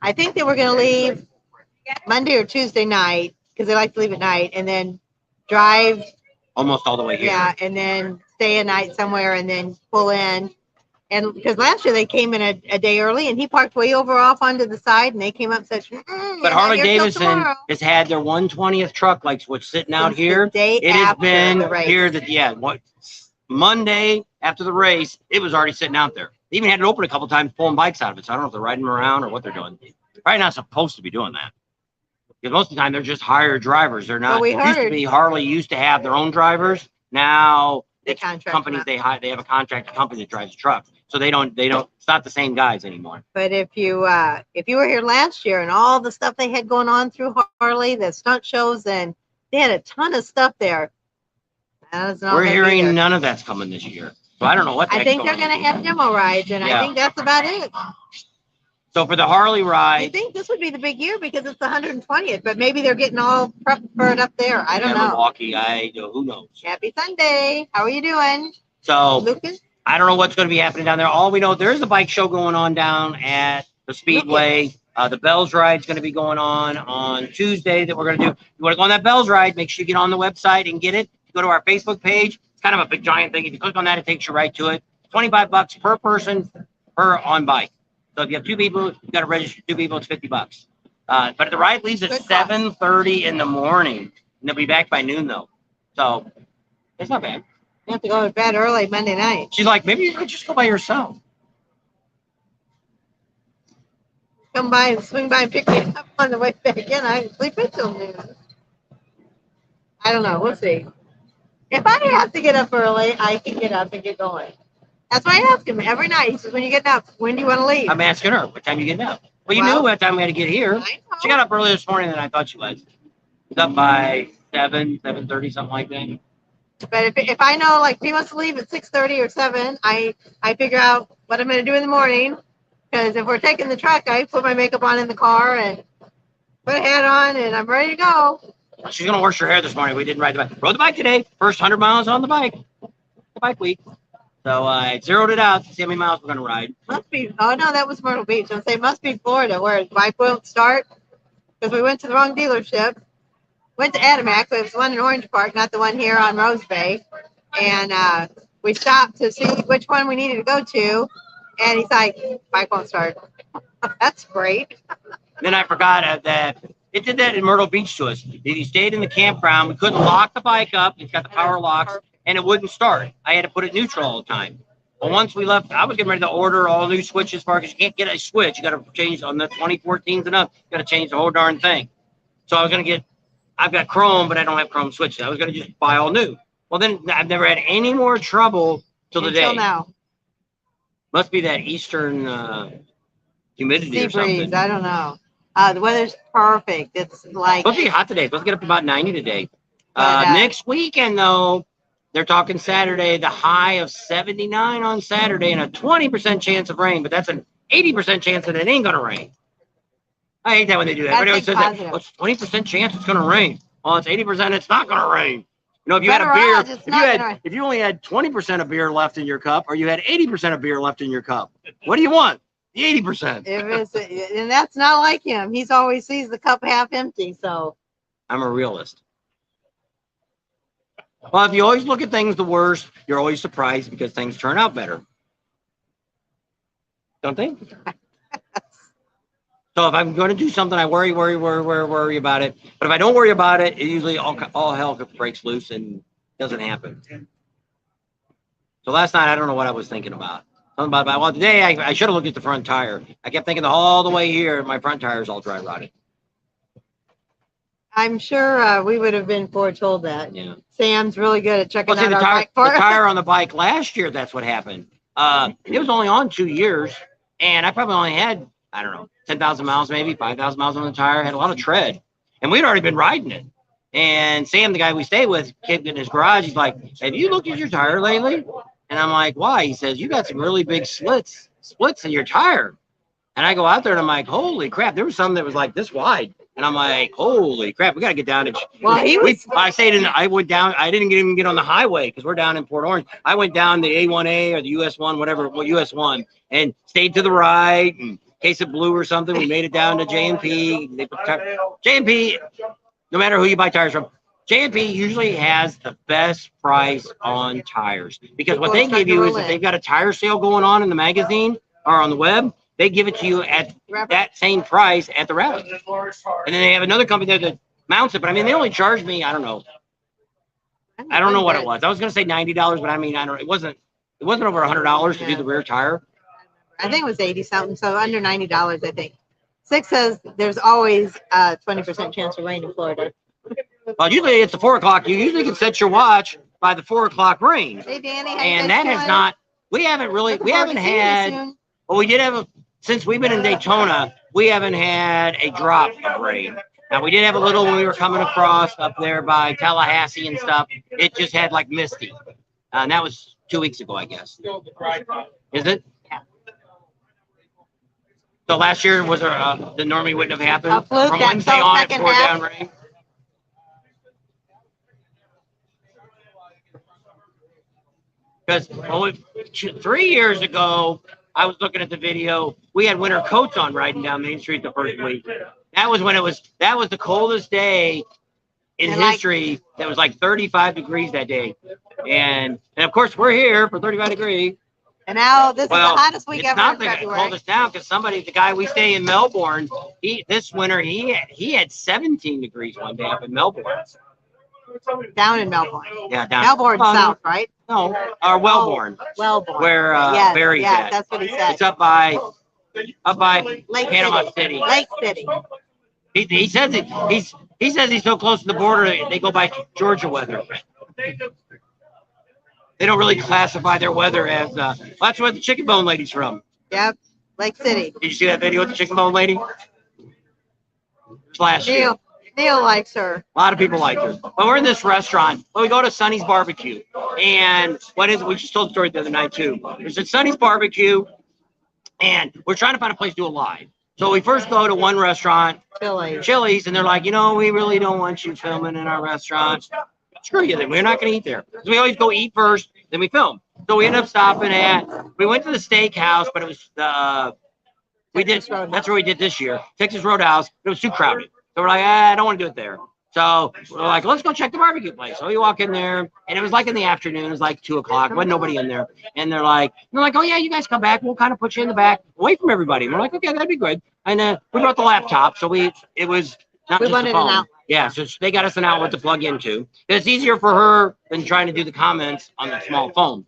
I think they were going to leave Monday or Tuesday night, because they like to leave at night, and then drive almost all the way here. Yeah, and then stay a night somewhere, and then pull in. And because last year they came in a day early, and he parked way over off onto the side, and they came up and said, but Harley Davidson has had their 120th truck, like what's sitting out here. It has been here Monday after the race, it was already sitting out there. They even had it open a couple times, pulling bikes out of it. So I don't know if they're riding them around or what they're doing. Probably not supposed to be doing that. Because most of the time they're just hired drivers. They're not. It used to be Harley used to have their own drivers. Now they contract companies they have a contracted company that drives the trucks. So they don't it's not the same guys anymore. But if you were here last year and all the stuff they had going on through Harley, the stunt shows, and they had a ton of stuff there. We're hearing none of that's coming this year. So I don't know what I think they're going to have demo rides, and I think that's about it. So for the Harley ride, I think this would be the big year because it's the 120th, but maybe they're getting all prepped for it up there. I don't know. Milwaukee, who knows? Happy Sunday. How are you doing? So Lucas? I don't know what's going to be happening down there. All we know, there's a bike show going on down at the Speedway. The Bells ride is going to be going on Tuesday that we're going to do. If you want to go on that Bells ride, make sure you get on the website and get it. Go to our Facebook page. It's kind of a big giant thing. If you click on that, it takes you right to it. $25 per person per on bike. So if you have two people, you got to register 2 people. It's $50. But the ride leaves at 7:30 in the morning, and they'll be back by noon though. So it's not bad. You have to go to bed early Monday night. She's like, maybe you could just go by yourself. Come by and swing by and pick me up on the way back in. I can sleep until noon. I don't know. We'll see. If I have to get up early, I can get up and get going. That's why I ask him every night. He says, when you get up, when do you want to leave? I'm asking her, what time you getting up? Well, you knew what time we had to get here. She got up early this morning than I thought she was. She was up by 7:30, something like that. But if I know, like, if he wants to leave at 6:30 or 7, I figure out what I'm going to do in the morning. Because if we're taking the truck, I put my makeup on in the car and put a hat on, and I'm ready to go. She's going to wash her hair this morning. We didn't ride the bike. Rode the bike today. First 100 miles on the bike. The bike week. So I zeroed it out to see how many miles we're going to ride. Must be. Oh, no, that was Myrtle Beach. I was saying must be Florida where the bike won't start because we went to the wrong dealership. Went to Adamec, but it was the one in Orange Park, not the one here on Rose Bay. And we stopped to see which one we needed to go to. And he's like, bike won't start. That's great. Then I forgot that it did that in Myrtle Beach to us. He stayed in the campground. We couldn't lock the bike up. It's got the power locks, and it wouldn't start. I had to put it neutral all the time. Well, once we left, I was getting ready to order all new switches for it because you can't get a switch. You got to change on the 2014s and up. You got to change the whole darn thing. So I was going to get, I've got Chrome, but I don't have Chrome switches. I was going to just buy all new. Well, then I've never had any more trouble till Until now. Must be that eastern humidity or something. Breeze, I don't know. The weather's perfect. It's like supposed to be hot today. It's supposed to get up to about 90 today. Next weekend, though, they're talking Saturday, the high of 79 on Saturday and a 20% chance of rain, but that's an 80% chance that it ain't going to rain. I hate that when they do that. Everybody always says that. Well, it's 20% chance it's going to rain. Well, it's 80% it's not going to rain. You know, if you had a beer, if you only had 20% of beer left in your cup, or you had 80% of beer left in your cup, what do you want? The 80%. And that's not like him. He's always sees the cup half empty. So I'm a realist. Well, if you always look at things the worst, you're always surprised because things turn out better. Don't they? So if I'm going to do something, I worry about it. But if I don't worry about it, it usually all hell breaks loose and doesn't happen. So last night, I don't know what I was thinking about. Something about well, today I should have looked at the front tire. I kept thinking all the way here, my front tire's all dry rotted. I'm sure we would have been foretold that. Yeah. Sam's really good at checking out our bike the tire on the bike last year, that's what happened. It was only on 2 years, and I probably only had, I don't know, 10,000 miles, maybe 5,000 miles on the tire. Had a lot of tread, and we'd already been riding it. And Sam, the guy we stay with, came in his garage. He's like, "Have you looked at your tire lately?" And I'm like, "Why?" He says, "You got some really big splits in your tire." And I go out there and I'm like, "Holy crap!" There was some that was like this wide, and I'm like, "Holy crap! We got to get down." Well, I went down. I didn't even get on the highway because we're down in Port Orange. I went down the A1A or the US1, whatever, US1, and stayed to the right. And in case it blew or something, we made it down to J&P. J&P, no matter who you buy tires from, J&P usually has the best price on tires because what they give you is if they've got a tire sale going on in the magazine or on the web, they give it to you at that same price at the rally. And then they have another company there that mounts it, but I mean, they only charged me, I don't know what it was. I was going to say $90, but I mean, it wasn't over $100 to do the rear tire. I think it was 80 something, so under $90, I think. Six says there's always a 20% chance of rain in Florida. Well, usually it's the 4 o'clock. You usually can set your watch by the 4 o'clock rain. Hey, Danny, and that has not. We haven't had. Well, we did have since we've been in Daytona. We haven't had a drop of rain. Now we did have a little when we were coming across up there by Tallahassee and stuff. It just had like misty, and that was 2 weeks ago, I guess. Is it? So last year was the normally wouldn't have happened from Wednesday on. It poured down rain. Because 3 years ago, I was looking at the video. We had winter coats on riding down Main Street the first week. That was the coldest day in history. That was like 35 degrees that day. And of course, we're here for 35 degrees. And now this is the hottest week ever. It's not the coldest now because the guy we stay in Melbourne, this winter, he had 17 degrees one day up in Melbourne. Down in Melbourne. Yeah, down. Melbourne South, right? No, or Wellborn. Wellborn. Where Barry's at. That's what he said. It's up by Lake Panama City. Lake City. He says he's so close to the border they go by Georgia weather. They don't really classify their weather as that's where the chicken bone lady's from. Yep, Lake City. Did you see that video with the chicken bone lady? Last year. Neil likes her. A lot of people like her. But we're in this restaurant. Well, we go to Sonny's Barbecue. And we just told the story the other night, too. There's at Sonny's Barbecue, and we're trying to find a place to do a live. So we first go to one restaurant, Chili's, and they're like, we really don't want you filming in our restaurant. Screw you, then. We're not going to eat there. Because we always go eat first, then we film. So we end up stopping we went to the steakhouse, but it was, that's where we did this year, Texas Roadhouse. It was too crowded. So we're like, I don't want to do it there. So we're like, let's go check the barbecue place. So we walk in there, and it was like in the afternoon. It was like 2 o'clock. There wasn't nobody in there. And they're like, oh, yeah, you guys come back. We'll kind of put you in the back, away from everybody. And we're like, okay, that'd be good. And we brought the laptop. So it was not just the phone. Yeah, so they got us an outlet to plug into. It's easier for her than trying to do the comments on the small phone.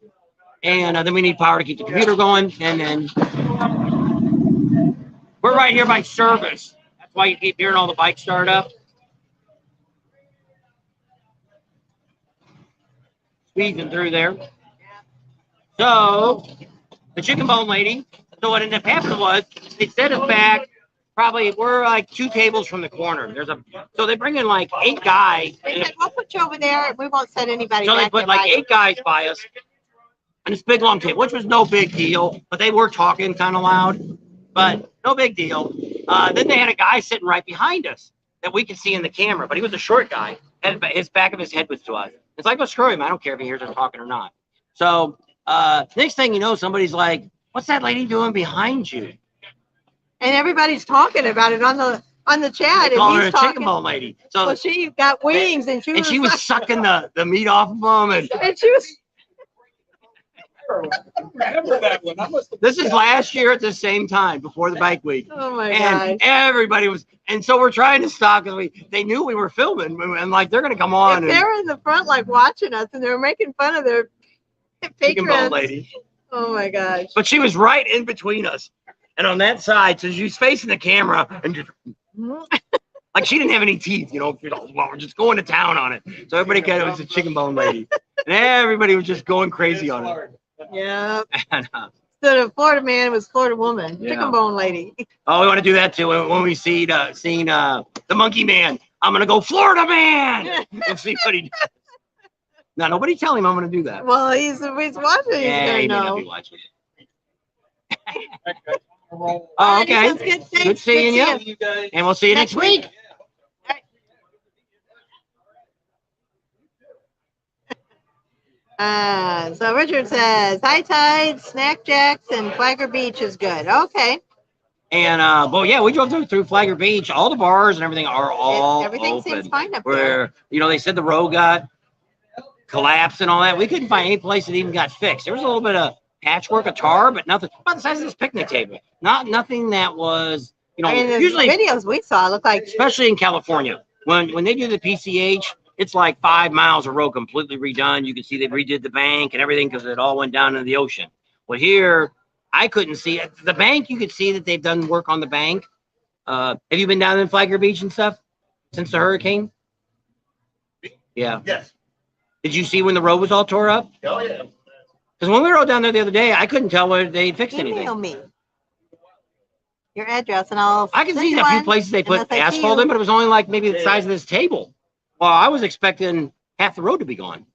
And then we need power to keep the computer going. And then we're right here by Service. Why you keep hearing all the bikes start up. Squeezing through there. So the chicken bone lady. So what ended up happening was they set us back probably we're like 2 tables from the corner. So they bring in like 8 guys. They said, we'll put you over there. We won't send anybody So they back put there like by 8 guys by us on this big long table, which was no big deal, but they were talking kind of loud, but no big deal. Then they had a guy sitting right behind us that we could see in the camera, but he was a short guy, and his back of his head was to us. It's like, well, screw him. I don't care if he hears us talking or not. So next thing you know, somebody's like, what's that lady doing behind you? And everybody's talking about it on the chat. They call her he's a talking. chicken bone lady. So Well, she got wings, and she was sucking the meat off of them, and she was. Remember that one? This is last year at the same time before the bike week. Oh my And god! everybody was, and so we're trying to stop because they knew we were filming, and like they're gonna come on. If they're in the front, like watching us, and they're making fun of their Chicken bone patrons. lady. Oh my gosh! But she was right in between us, and on that side, so she's facing the camera, and just like she didn't have any teeth, well, we're just going to town on it. So everybody got it was a chicken bone lady, and everybody was just going crazy on it. Yeah. And, Instead of Florida man, it was Florida woman. Yeah. Chicken bone lady. oh, we want to do that too when we see the monkey man. I'm gonna go Florida man and see what he does. Now nobody tell him I'm gonna do that. Well, he's watching. Yeah, He's he may gonna not know. be watching. Oh, okay. Good seeing you. And we'll see you next week. So Richard says, high tide, snack jacks, and Flagler Beach is good. Okay. And well, yeah, we drove through Flagler Beach. All the bars and everything are all everything open. seems fine up Where they said the road got collapsed and all that. We couldn't find any place that even got fixed. There was a little bit of patchwork of tar, but nothing about the size of this picnic table. Nothing that was I mean, the usually videos we saw look like, especially in California when they do the PCH. It's like 5 miles of road completely redone. You can see they redid the bank and everything because it all went down into the ocean. Well, here, I couldn't see it. The bank, you could see that they've done work on the bank. Have you been down in Flagler Beach and stuff since the hurricane? Yeah. Yes. Did you see when the road was all tore up? Oh, yeah. Because when we rode down there the other day, I couldn't tell whether they fixed anything. email me your address and I'll I can send see you a few one, places they put unless I see asphalt you. in, but it was only like maybe the size of this table. Well, I was expecting half the road to be gone.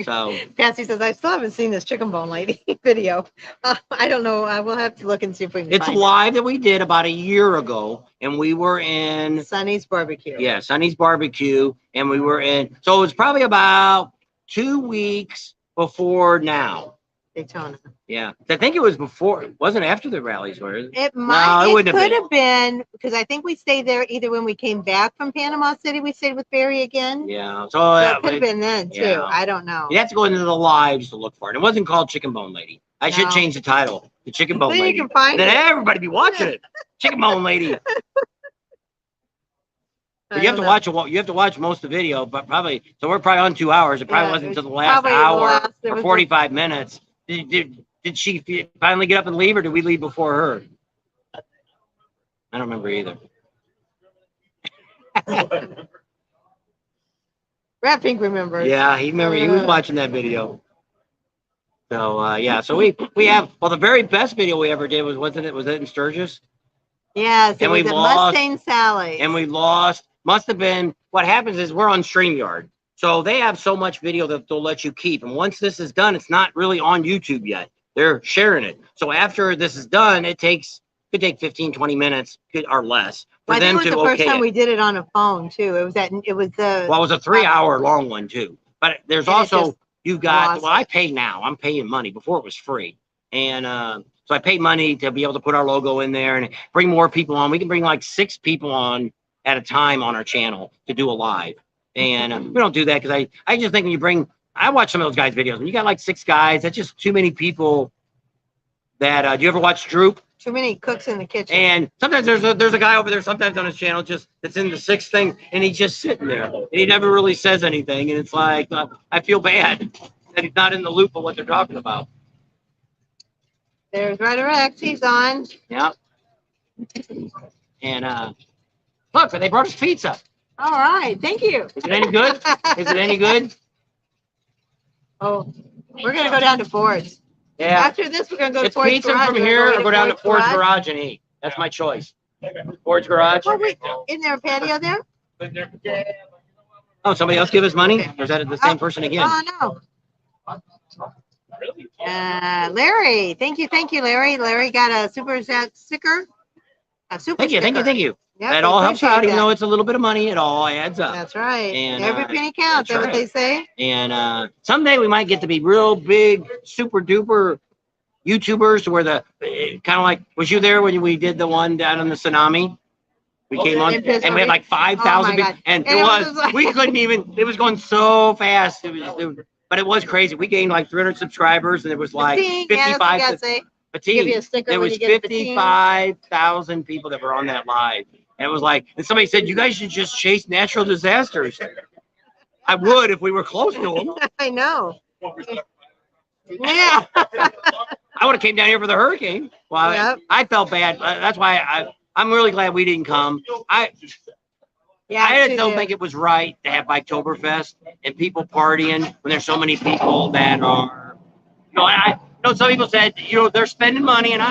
So Patsy says, I still haven't seen this chicken bone lady video. I don't know. I will have to look and see if we can it's a find live that we did about a year ago, and we were in it. Sonny's Barbecue. yeah, Sonny's Barbecue, and we were in. So it was probably about 2 weeks before now. Daytona. Yeah, I think it was before. It wasn't after the rallies, were it? It might. it it wouldn't have could have been because I think we stayed there either when we came back from Panama City. We stayed with Barry again. Yeah, So it could have been then too. yeah. I don't know. You have to go into the lives to look for it. It wasn't called Chicken Bone Lady. I should No. change the title. The Chicken Bone Then you Lady. can find Then it. everybody be watching it. Chicken Bone Lady. I But you have to don't watch it. You have to watch most of the video, but probably so we're probably on 2 hours. It probably Yeah, wasn't it until the was last probably the hour last- there or was a- 45 minutes. Did she finally get up and leave, or did we leave before her? I don't remember either. Rat Pink remembers. Yeah, he was watching that video. So yeah, so we have the very best video we ever did was it in Sturgis? Yes, it And was we at lost- Mustang Sally. And we lost. Must have been. What happens is we're on StreamYard, so they have so much video that they'll let you keep. And once this is done, it's not really on YouTube yet. They're sharing it. So after this is done, could take 15, 20 minutes or less for I think them it was to the first okay time it. we did it on a phone too. It was the Well, it was a 3-hour long one too. But there's And it also just you've got. lost Well, I pay now. I'm paying money. Before it was free, and so I paid money to be able to put our logo in there and bring more people on. We can bring like 6 people on at a time on our channel to do a live. And we don't do that because I just think when you bring, I watch some of those guys' videos and you got like 6 guys. That's just too many people. That do you ever watch Droop? too many cooks in the kitchen. And sometimes there's a guy over there sometimes on his channel just that's in the 6th thing and he's just sitting there and he never really says anything and it's like I feel bad that he's not in the loop of what they're talking about. There's Ryder X. He's on. Yeah. And look, they brought us pizza. All right. Thank you. Is it any good? Is it any good? Oh, we're gonna go down to Ford's. Yeah. After this, we're gonna go to It's Ford's pizza Garage. from We're here gonna or go down to Ford's Garage and eat. That's my choice. Ford's Garage. Oh, wait, isn't there a patio there? Oh, somebody else give us money? Or is that the same person again? Oh, no. Larry, thank you, Larry. Larry got a super sticker. A super Thank you. Yep, That we all helps appreciate out, even that. though it's a little bit of money. It all adds up. That's right. And, every penny counts. That's what they say. And someday we might get to be real big, super duper YouTubers, where the kind of like, was you there when we did the one down in the tsunami? We came on and we had like 5,000 people, and it was like, we couldn't even. It was going so fast. But it was crazy. We gained like 300 subscribers, and it was like 55. Give you a sticker there when was you get 55,000 people that were on that live, and it was like, and somebody said, "You guys should just chase natural disasters." I would if we were close to them. I know. Yeah. I would have came down here for the hurricane. Well, Yep. I felt bad. That's why I'm really glad we didn't come. I don't think it was right to have Biketoberfest and people partying when there's so many people that are, I know some people said, they're spending money, and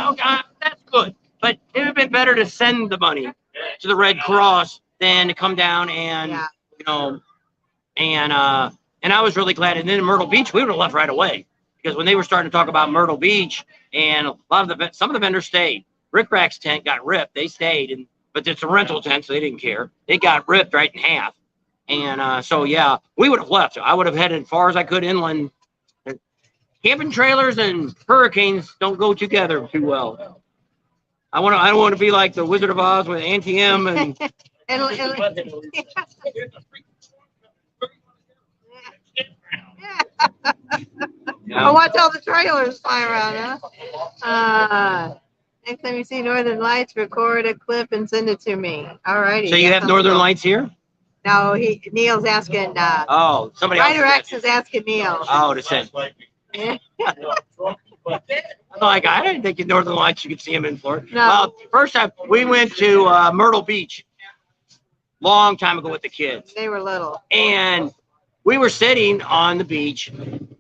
that's good. But it would have been better to send the money to the Red Cross than to come down and, and I was really glad. And then in Myrtle Beach, we would have left right away, because when they were starting to talk about Myrtle Beach, and some of the vendors stayed. Rick Rack's tent got ripped. They stayed, but it's a rental tent, so they didn't care. It got ripped right in half. And so, yeah, we would have left. I would have headed as far as I could inland. Camping trailers and hurricanes don't go together too well. I don't want to be like the Wizard of Oz with Auntie M and I'll watch all the trailers fly around, huh? Next time you see Northern Lights, record a clip and send it to me. All righty. So you have Northern Lights here? No, Neil's asking. Somebody else. Ryder X is asking Neil. Oh, to send. Like, I didn't think in Northern Lights you could see them in Florida. No. First time we went to Myrtle Beach, long time ago with the kids. They were little. And we were sitting on the beach.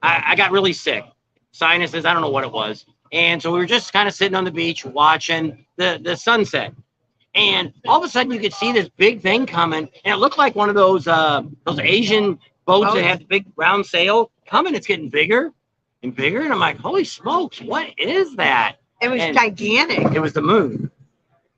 I got really sick, sinuses. I don't know what it was. And so we were just kind of sitting on the beach watching the sunset. And all of a sudden you could see this big thing coming, and it looked like one of those Asian boats that have the big round sail coming. It's getting bigger and bigger, and I'm like, holy smokes, what is that? It was gigantic. It was the moon.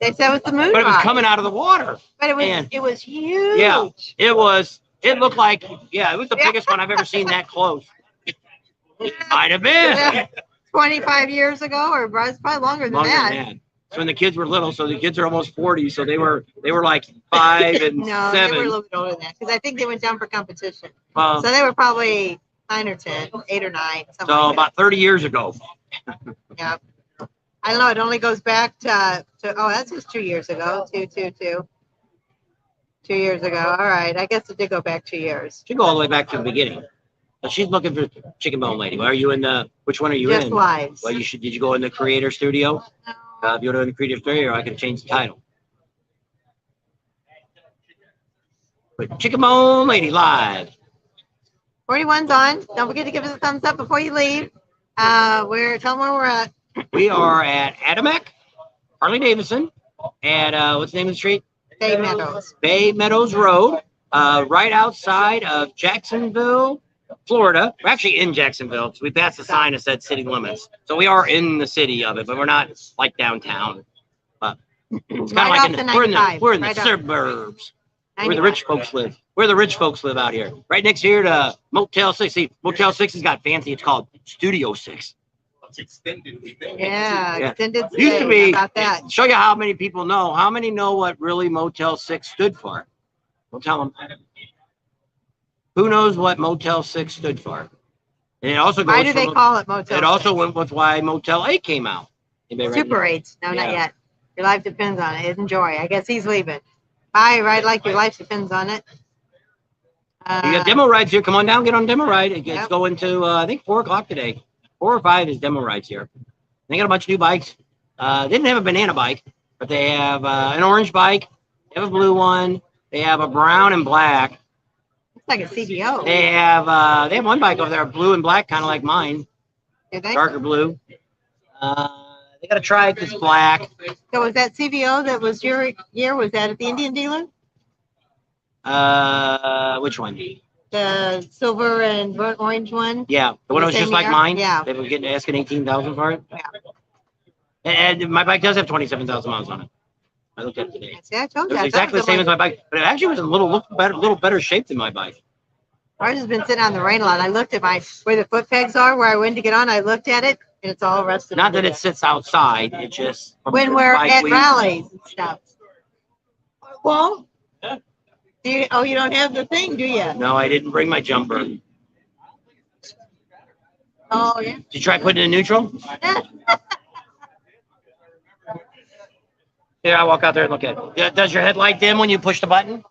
They said it was the moon. But it was coming out of the water. But it was huge. Yeah, it was. It looked like, it was the biggest one I've ever seen that close. It might have been. Yeah. 25 years ago, or probably longer than that. So when the kids were little, so the kids are almost 40, so they were like 5 and no, 7. They were a little bit older than that, because I think they went down for competition. So they were probably 9 or 10, 8 or 9. So like about 30 years ago. Yeah. I don't know. It only goes back to that's just 2 years ago. 2 years ago. All right. I guess it did go back 2 years. Should go all the way back to the beginning. But she's looking for Chicken Bone Lady. Are you in which one are you in? Just Lives. Well, did you go in the creator studio? No. If you go in the creator studio, I can change the title. But Chicken Bone Lady live. 41's on. Don't forget to give us a thumbs up before you leave. Tell them where we're at. We are at Adamec Harley Davidson at what's the name of the street? Bay Meadows. Bay Meadows Road, right outside of Jacksonville, Florida. We're actually in Jacksonville, so we passed the sign that said city limits. So we are in the city of it, but we're not like downtown. But it's kind of like we're in the suburbs. Where the rich folks live. Where the rich folks live out here. Right next here to Motel 6. See, Motel 6 has got fancy. It's called Studio 6. It's extended. Yeah, extended stay. Used to be. About that. Show you how many people know. How many know what really Motel 6 stood for? Well, tell them. Who knows what Motel 6 stood for? And it also goes. Why do they call it Motel 6? It also went with why Motel 8 came out. Super 8s. No, not yet. Your life depends on it. Enjoy. I guess he's leaving. Bye, ride like your life depends on it. You got demo rides here. Come on down, get on demo ride. It's going to, I think, 4 o'clock today. 4 or 5 is demo rides here. They got a bunch of new bikes. They didn't have a banana bike, but they have an orange bike. They have a blue one. They have a brown and black. It's like a CBO. They have one bike over there, blue and black, kind of like mine. Did they? darker blue. They got a trike that's black. So was that CVO that was your year? Was that at the Indian dealer? Which one? The silver and burnt orange one? Yeah, the one that was just like mine. Yeah. They were asking 18,000 for it. Yeah. And my bike does have 27,000 miles on it. I looked at it today. See, I told It you. was exactly the same as my bike, but it actually was a little better shape than my bike. Ours has been sitting on the rain a lot. I looked at where the foot pegs are, where I went to get on. I looked at it, and it's all rusted. Not that it sits outside. It just when we're at rallies and stuff. Well, you don't have the thing, do you? No, I didn't bring my jumper. Oh yeah. Did you try putting it in neutral? Yeah, I walk out there and look at it. Does your headlight dim when you push the button?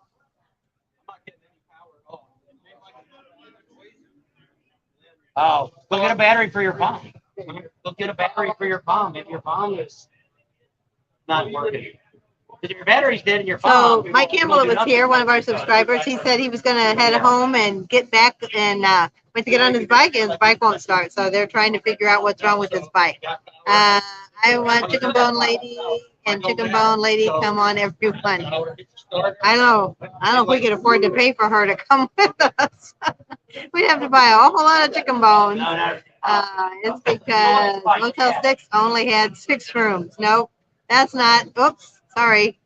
Oh, go get a battery for your phone. Go get a battery for your phone if your phone is not working. If your battery's dead in your phone. So Mike Campbell was here, one of our subscribers. He said he was going to head home and get back and went to get on his bike, and his bike won't start. So they're trying to figure out what's wrong with his bike. I want Chicken Bone Lady and Chicken Bone Lady come on everyone. I don't know if we could afford to pay for her to come with us. We'd have to buy a whole lot of chicken bones. It's because Motel 6 only had 6 rooms. Nope, that's not. Oops, sorry.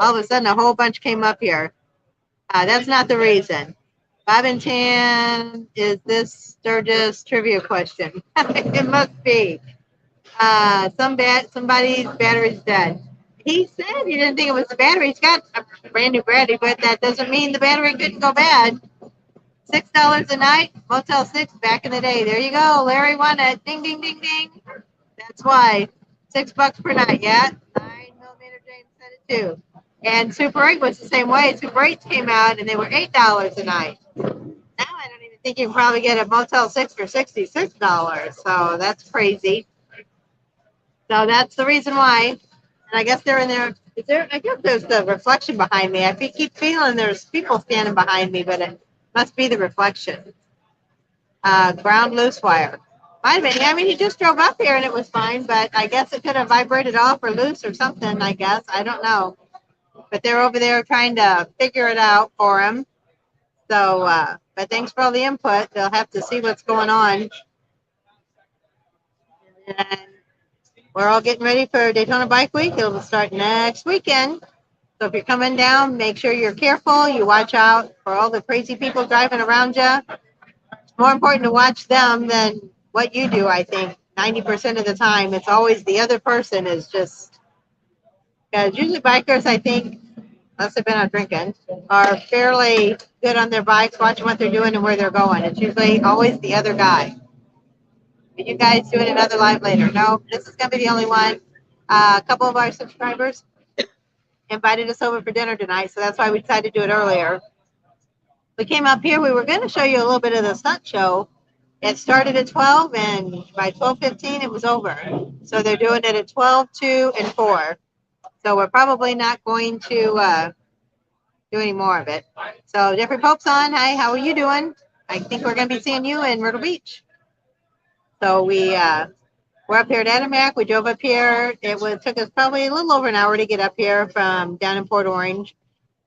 All of a sudden, a whole bunch came up here. That's not the reason. 5 and 10, is this Sturgis trivia question? It must be. Somebody's battery's dead. He said he didn't think it was the battery. He's got a brand new battery, but that doesn't mean the battery couldn't go bad. $6 a night, Motel 6 back in the day. There you go. Larry won it. Ding, ding, ding, ding. That's why. $6 per night. Yeah. 9mm James said it too. And Super 8 was the same way. Super 8s came out and they were $8 a night. Now I don't even think you can probably get a Motel 6 for $66. So that's crazy. So that's the reason why. And I guess they're in there. I guess there's the reflection behind me. I keep feeling there's people standing behind me, but it must be the reflection. Ground loose wire. Might have been. I mean, he just drove up here and it was fine, but I guess it could have vibrated off or loose or something, I guess. I don't know. But they're over there trying to figure it out for him. So, but thanks for all the input. They'll have to see what's going on. And we're all getting ready for Daytona Bike Week. It'll start next weekend. So if you're coming down, make sure you're careful. You watch out for all the crazy people driving around you. It's more important to watch them than what you do, I think. 90% of the time, it's always the other person is just... Because usually bikers, I think, unless they've been out drinking, are fairly good on their bikes, watching what they're doing and where they're going. It's usually always the other guy. Are you guys doing another live later? No, this is going to be the only one. A couple of our subscribers invited us over for dinner tonight, so that's why we decided to do it earlier. We came up here. We were going to show you a little bit of the stunt show. It started at 12, and by 12:15, it was over. So they're doing it at 12, 2, and 4. So we're probably not going to do any more of it. So Jeffrey Pope's on. Hi, how are you doing? I think we're going to be seeing you in Myrtle Beach. So we're up here at Adamec. We drove up here. Took us probably a little over an hour to get up here from down in Port Orange.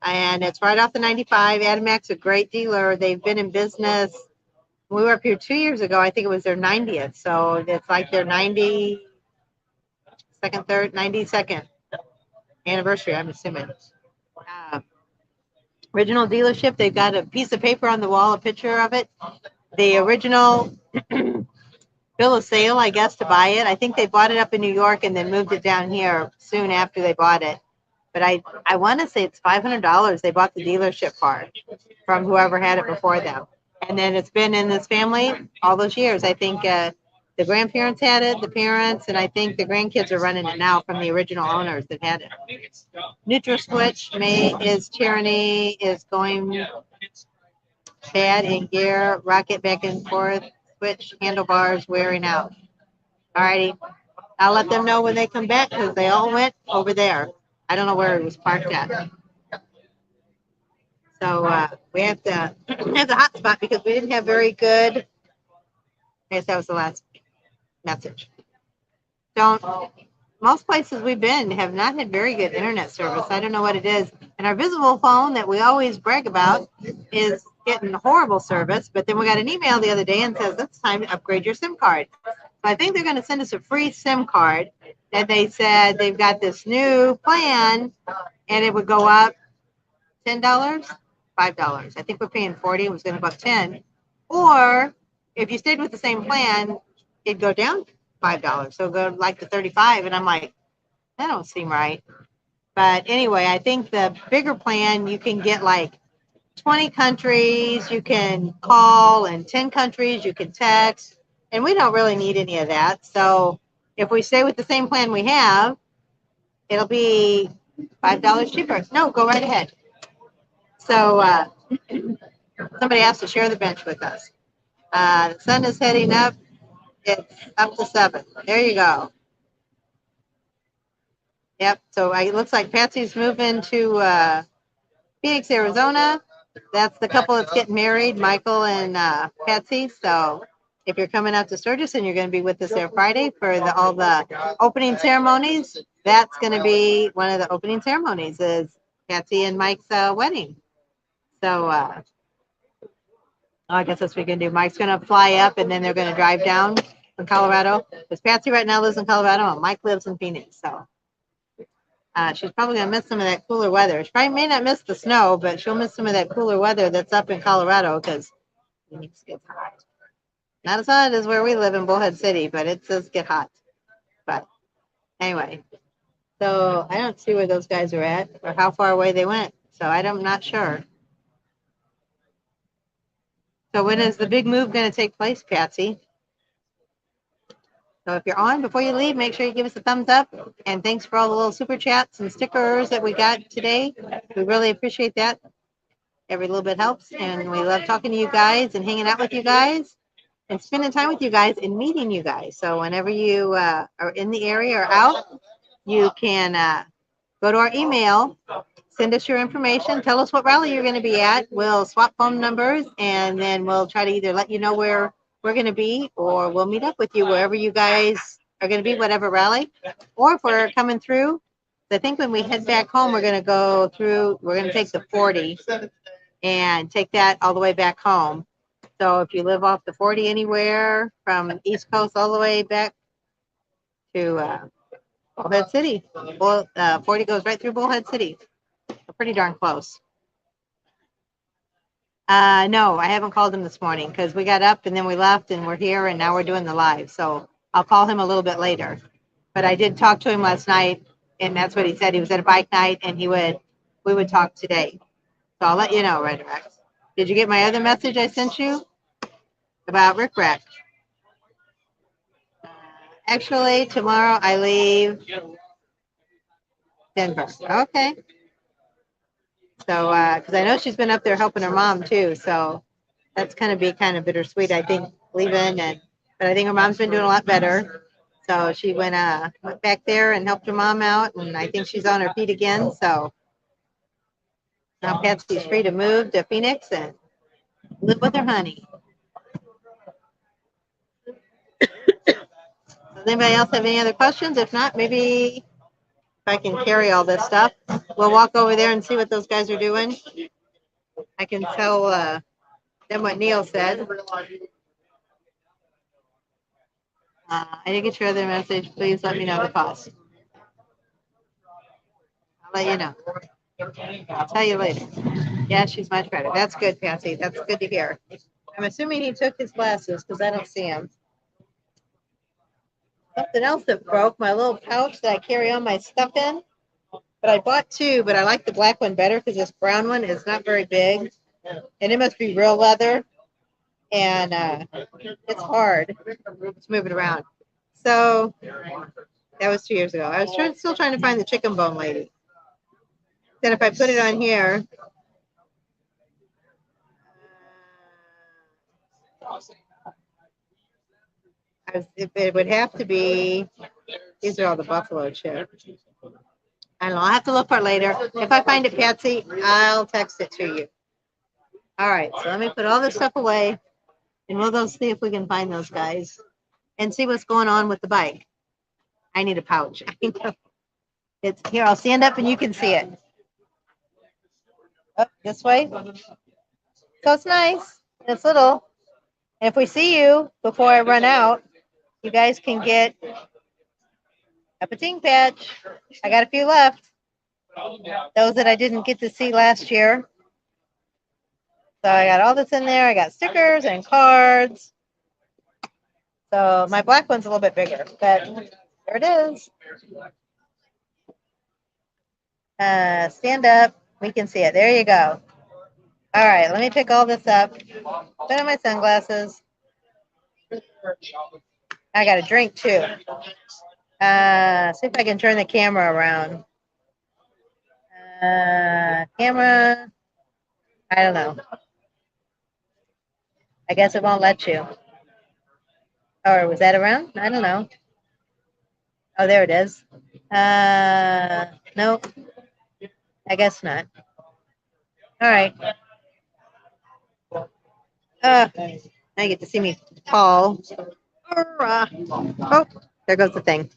And it's right off the 95. Adamec's a great dealer. They've been in business. We were up here 2 years ago. I think it was their 90th. So it's like their 92nd anniversary, I'm assuming. Original dealership. They've got a piece of paper on the wall, a picture of it. The original bill of sale, I guess, to buy it. I think they bought it up in New York and then moved it down here soon after they bought it. But I want to say it's $500 they bought the dealership for from whoever had it before them. And then it's been in this family all those years. I think the grandparents had it, the parents, and I think the grandkids are running it now from the original owners that had it. Neutral switch is tyranny, is going bad in gear, rocket back and forth, switch handlebars wearing out. Alrighty, I'll let them know when they come back because they all went over there. I don't know where it was parked at. So we have to have the hot spot because we didn't have very good. I guess that was the last. message. Don't. Most places we've been have not had very good internet service. I don't know what it is. And our visible phone that we always brag about is getting horrible service. But then we got an email the other day and says it's time to upgrade your SIM card. So I think they're going to send us a free SIM card. And they said they've got this new plan, and it would go up $10, $5. I think we're paying $40. It was going to go up $10. Or if you stayed with the same plan, it'd go down $5. So go like to $35. And I'm like, that don't seem right. But anyway, I think the bigger plan, you can get like 20 countries you can call, and 10 countries you can text. And we don't really need any of that. So if we stay with the same plan we have, it'll be $5 cheaper. No, go right ahead. So somebody has to share the bench with us. The sun is heading up. It's up to 7. There you go. Yep. So it looks like Patsy's moving to Phoenix, Arizona. That's the couple that's getting married, Michael and Patsy. So if you're coming out to Sturgis and you're going to be with us there Friday for all the opening ceremonies, that's going to be one of the opening ceremonies is Patsy and Mike's wedding. So I guess that's what we're going to do. Mike's going to fly up, and then they're going to drive down from Colorado. Because Patsy right now lives in Colorado, and Mike lives in Phoenix. So she's probably going to miss some of that cooler weather. She probably may not miss the snow, but she'll miss some of that cooler weather that's up in Colorado because Phoenix gets hot. Not as hot as where we live in Bullhead City, but it does get hot. But anyway, so I don't see where those guys are at or how far away they went. So I'm not sure. So when is the big move going to take place, Patsy? So if you're on, before you leave, make sure you give us a thumbs up. And thanks for all the little super chats and stickers that we got today. We really appreciate that. Every little bit helps. And we love talking to you guys and hanging out with you guys and spending time with you guys and meeting you guys. So whenever you are in the area or out, you can go to our email, send us your information, tell us what rally you're going to be at. We'll swap phone numbers, and then we'll try to either let you know where we're going to be, or we'll meet up with you wherever you guys are going to be, whatever rally. Or if we're coming through, I think when we head back home, we're going to go through, we're going to take the 40 and take that all the way back home. So if you live off the 40 anywhere from East Coast all the way back to Bullhead City, 40 goes right through Bullhead City. We're pretty darn close. No, I haven't called him this morning because we got up and then we left and we're here and now we're doing the live. So I'll call him a little bit later. But I did talk to him last night, and that's what he said. He was at a bike night, and we would talk today. So I'll let you know, Red Rex. Did you get my other message I sent you about Rick Rack? Actually, tomorrow I leave Denver. Okay. So, because I know she's been up there helping her mom too, so that's going to be kind of bittersweet, I think, leaving. But I think her mom's been doing a lot better. So she went back there and helped her mom out, and I think she's on her feet again. So now Patsy's free to move to Phoenix and live with her honey. Does anybody else have any other questions? If not, maybe if I can carry all this stuff, we'll walk over there and see what those guys are doing. I can tell them what Neil said. I didn't get your other message. Please let me know the cost. I'll let you know. I'll tell you later. Yeah, she's much better. That's good, Patsy. That's good to hear. I'm assuming he took his glasses because I don't see him. Something else that broke, my little pouch that I carry all my stuff in. But I bought two, but I like the black one better because this brown one is not very big. And it must be real leather. And it's hard to move it around. So that was 2 years ago. I was still trying to find the chicken bone lady. Then if I put it on here, it would have to be, these are all the buffalo chips. I don't know. I'll have to look for it later. If I find it, Patsy, I'll text it to you. All right. So let me put all this stuff away, and we'll go see if we can find those guys. and see what's going on with the bike. I need a pouch. It's here. I'll stand up and you can see it. Up this way. So it's nice. It's little. And if we see you before I run out, you guys can get a patin patch. I got a few left. Those that I didn't get to see last year. So I got all this in there. I got stickers and cards. So my black one's a little bit bigger, but there it is. Stand up. We can see it. There you go. All right, let me pick all this up. Put on my sunglasses. I got a drink too. See if I can turn the camera around. Camera. I don't know. I guess it won't let you. Or was that around? I don't know. Oh, there it is. No. I guess not. All right. Now you get to see me fall. Oh, there goes the thing.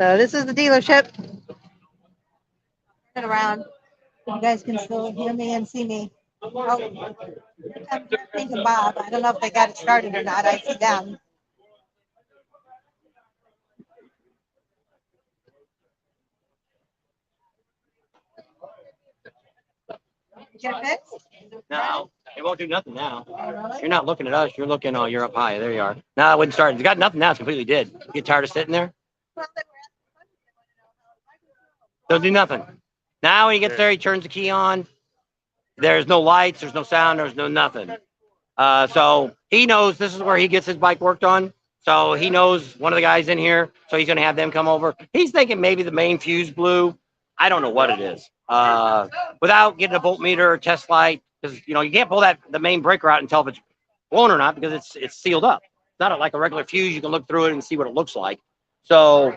So this is the dealership. Turn it around. You guys can still hear me and see me. Oh, here comes Pink and Bob. I don't know if they got it started or not. I see them. Get it fixed? No, it won't do nothing now. You're not looking at us. You're looking, oh, you're up high. There you are. No, it wouldn't start. It's got nothing now. It's completely dead. You get tired of sitting there? Don't do nothing. Now when he gets there, he turns the key on. There's no lights. There's no sound. There's no nothing. So he knows this is where he gets his bike worked on. So he knows one of the guys in here. So he's going to have them come over. He's thinking maybe the main fuse blew. I don't know what it is. Without getting a voltmeter or test light, because you can't pull the main breaker out and tell if it's blown or not because it's sealed up. It's not like a regular fuse. You can look through it and see what it looks like. So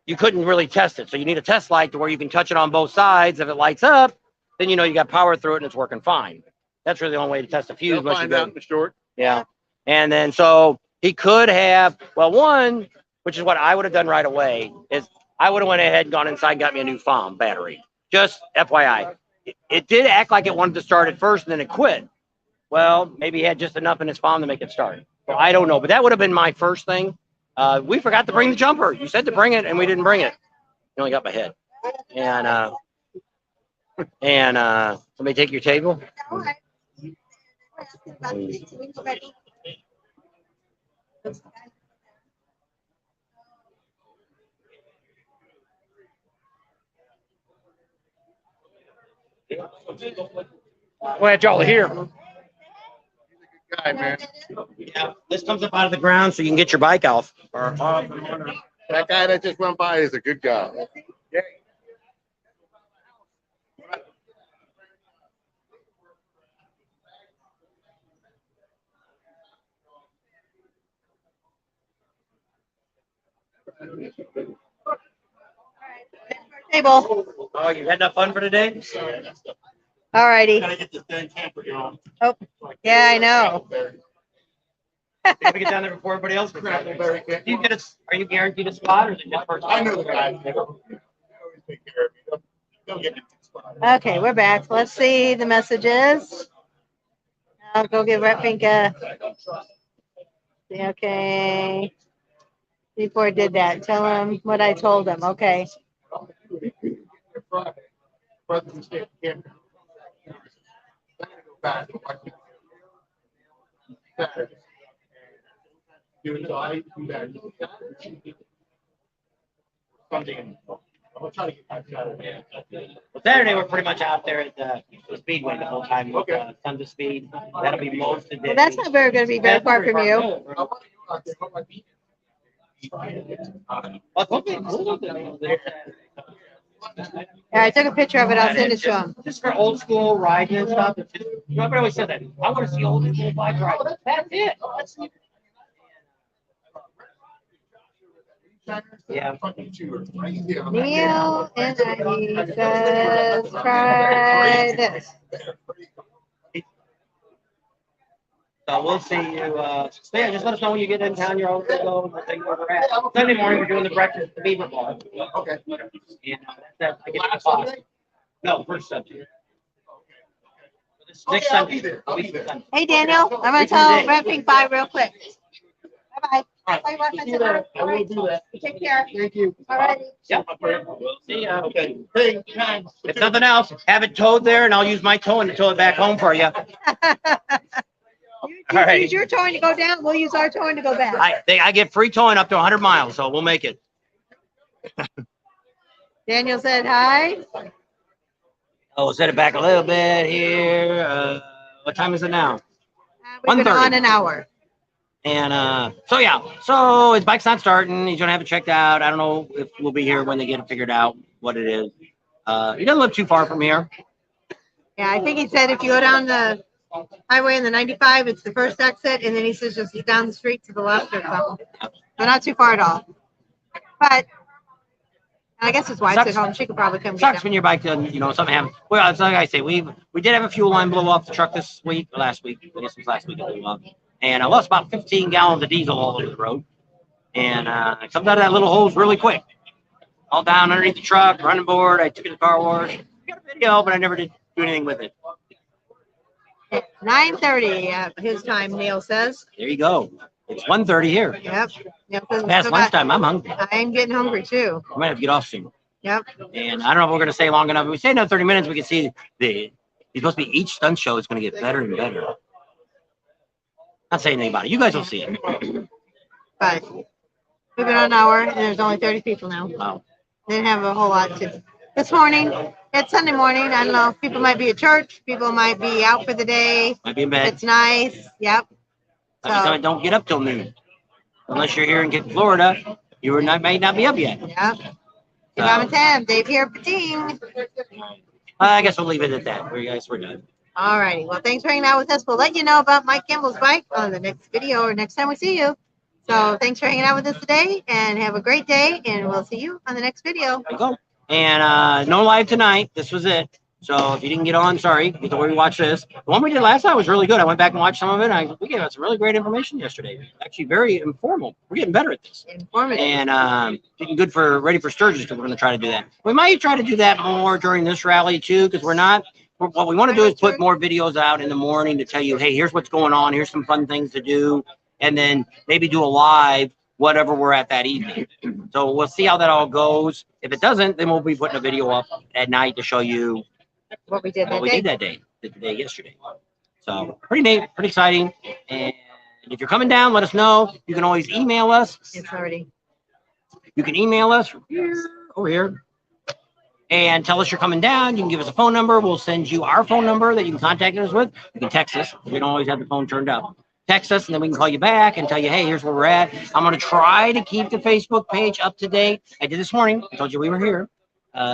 you couldn't really test it. So you need a test light to where you can touch it on both sides. If it lights up, then you got power through it and it's working fine. That's really the only way to test a fuse. You'll find out in the short. Yeah. And then so he could have, one, which is what I would have done right away, is I would have went ahead and gone inside and got me a new FOM battery. Just FYI. It did act like it wanted to start at first and then it quit. Well, maybe he had just enough in his FOM to make it start. Well, I don't know, but that would have been my first thing. We forgot to bring the jumper. You said to bring it and we didn't bring it. You only got my head. And somebody take your table. Glad y'all are here. He's a good guy, man. Yeah, this comes up out of the ground so you can get your bike off. That guy that just went by is a good guy. Yeah. Table. Oh, you had enough fun for today? All righty. Gotta get this dang camper going. Oh, yeah, I know. Did we get down there before everybody else? Are you guaranteed a spot or is it just first? I know the guys. They always take care of me. They'll get you a spot. Okay, we're back. Let's see the messages. I'll go give Rep Pink a. Okay. Before I did that, tell him what I told him. Okay. Saturday we're pretty much out there at the Speedway the whole time with tons of speed. That'll be most of the day. Well, that's not very going to be very far from you. Yeah, I took a picture of it. I'll send it to him. Just for old school riding and stuff. Everybody always said that. I want to see old school bike riding. That's it. Yeah. Neil and I says, try this. So we'll see you. So yeah, just let us know when you get in town. You're all ready to go. We'll tell you where we're at. Sunday morning, we're doing the breakfast at the Beaver Bar. Okay. And that's I get the cost. No, first Sunday. This next Sunday. I'll be there. Hey, Daniel, I'm going to tell Red Pink bye real quick. Bye-bye. Bye, bye. I will do that. Take care. Thank you. All righty. Yep. We'll see ya. Okay. Hey, thanks. If nothing else, have it towed there, and I'll use my towing to tow it back home for you. You All right. use your towing to go down. We'll use our towing to go back. I get free towing up to 100 miles, so we'll make it. Daniel said hi. Oh, we'll set it back a little bit here. What time is it now? We've been 1:30. on an hour. And so yeah, so his bike's not starting. He's gonna have it checked out. I don't know if we'll be here when they get it figured out what it is. He doesn't live too far from here. Yeah, I think he said if you go down the highway in the 95, it's the first exit, and then he says just down the street to the left or something. So not too far at all. But I guess his wife's at home. She could probably come get Sucks him. when your bike doesn't, something happens. Well, it's like I say, we did have a fuel line blow off the truck this week, last week. I guess it was last week it blew up. And I lost about 15 gallons of diesel all over the road. And it comes out of that little hose really quick. All down underneath the truck, running board. I took it to the car wash. I got a video, but I never did do anything with it. 9:30 his time, Neil says. There you go. It's 1:30 here. Yep. Past lunchtime, I'm hungry. I'm getting hungry too. I might have to get off soon. Yep. And I don't know if we're going to stay long enough. If we stay another 30 minutes, we can see he's supposed to be each stunt show is going to get better and better. Not saying anything about it. You guys will see it. But we've been on an hour, and there's only 30 people now. Wow. They didn't have a whole lot to. This morning, it's Sunday morning. I don't know. People might be at church. People might be out for the day. Might be in bed. It's nice. Yep. So, Don't get up till noon. Unless you're here in Florida, you might not be up yet. yep. If I'm 10, Dave here for team. I guess we'll leave it at that. We're done. All righty. Well, thanks for hanging out with us. We'll let you know about Mike Kimball's bike on the next video or next time we see you. So thanks for hanging out with us today, and have a great day, and we'll see you on the next video. There you go. And no live tonight. This was it. So if you didn't get on, sorry. You can rewatch this. The one we did last night was really good. I went back and watched some of it. We gave out some really great information yesterday. Actually, very informal. We're getting better at this. Informative. And getting good ready for Sturgis, because we're going to try to do that. We might try to do that more during this rally too, because what we want to do is put more videos out in the morning to tell you, hey, here's what's going on. Here's some fun things to do. And then maybe do a live, whatever we're at that evening. So we'll see how that all goes. If it doesn't, then we'll be putting a video up at night to show you what we did what we did that day, the day yesterday. So pretty neat, pretty exciting. And if you're coming down, let us know. You can always email us. It's already. You can email us over here, and tell us you're coming down. You can give us a phone number. We'll send you our phone number that you can contact us with. You can text us. We don't always have the phone turned up. Text us, and then we can call you back and tell you, hey, here's where we're at. I'm going to try to keep the Facebook page up to date. I did this morning. I told you we were here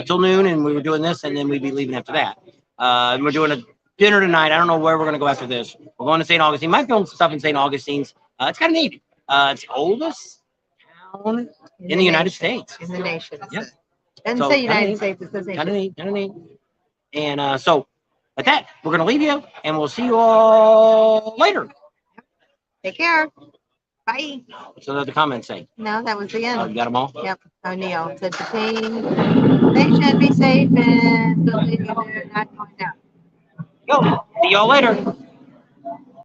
till noon, and we were doing this, and then we'd be leaving after that. And we're doing a dinner tonight. I don't know where we're going to go after this. We're going to St. Augustine. Might film some stuff in St. Augustine's. It's kind of neat. It's the oldest town in the United States. In the nation. Yep. Doesn't So, say United kinda States, it says nation. Kind of neat. And so, at that, we're going to leave you, and we'll see you all later. Take care. Bye. So that's the comments say. No, that was the Oh, end. you got them all? Yep. O'Neill said the station, be safe, and so they're not going down. Go. See y'all later.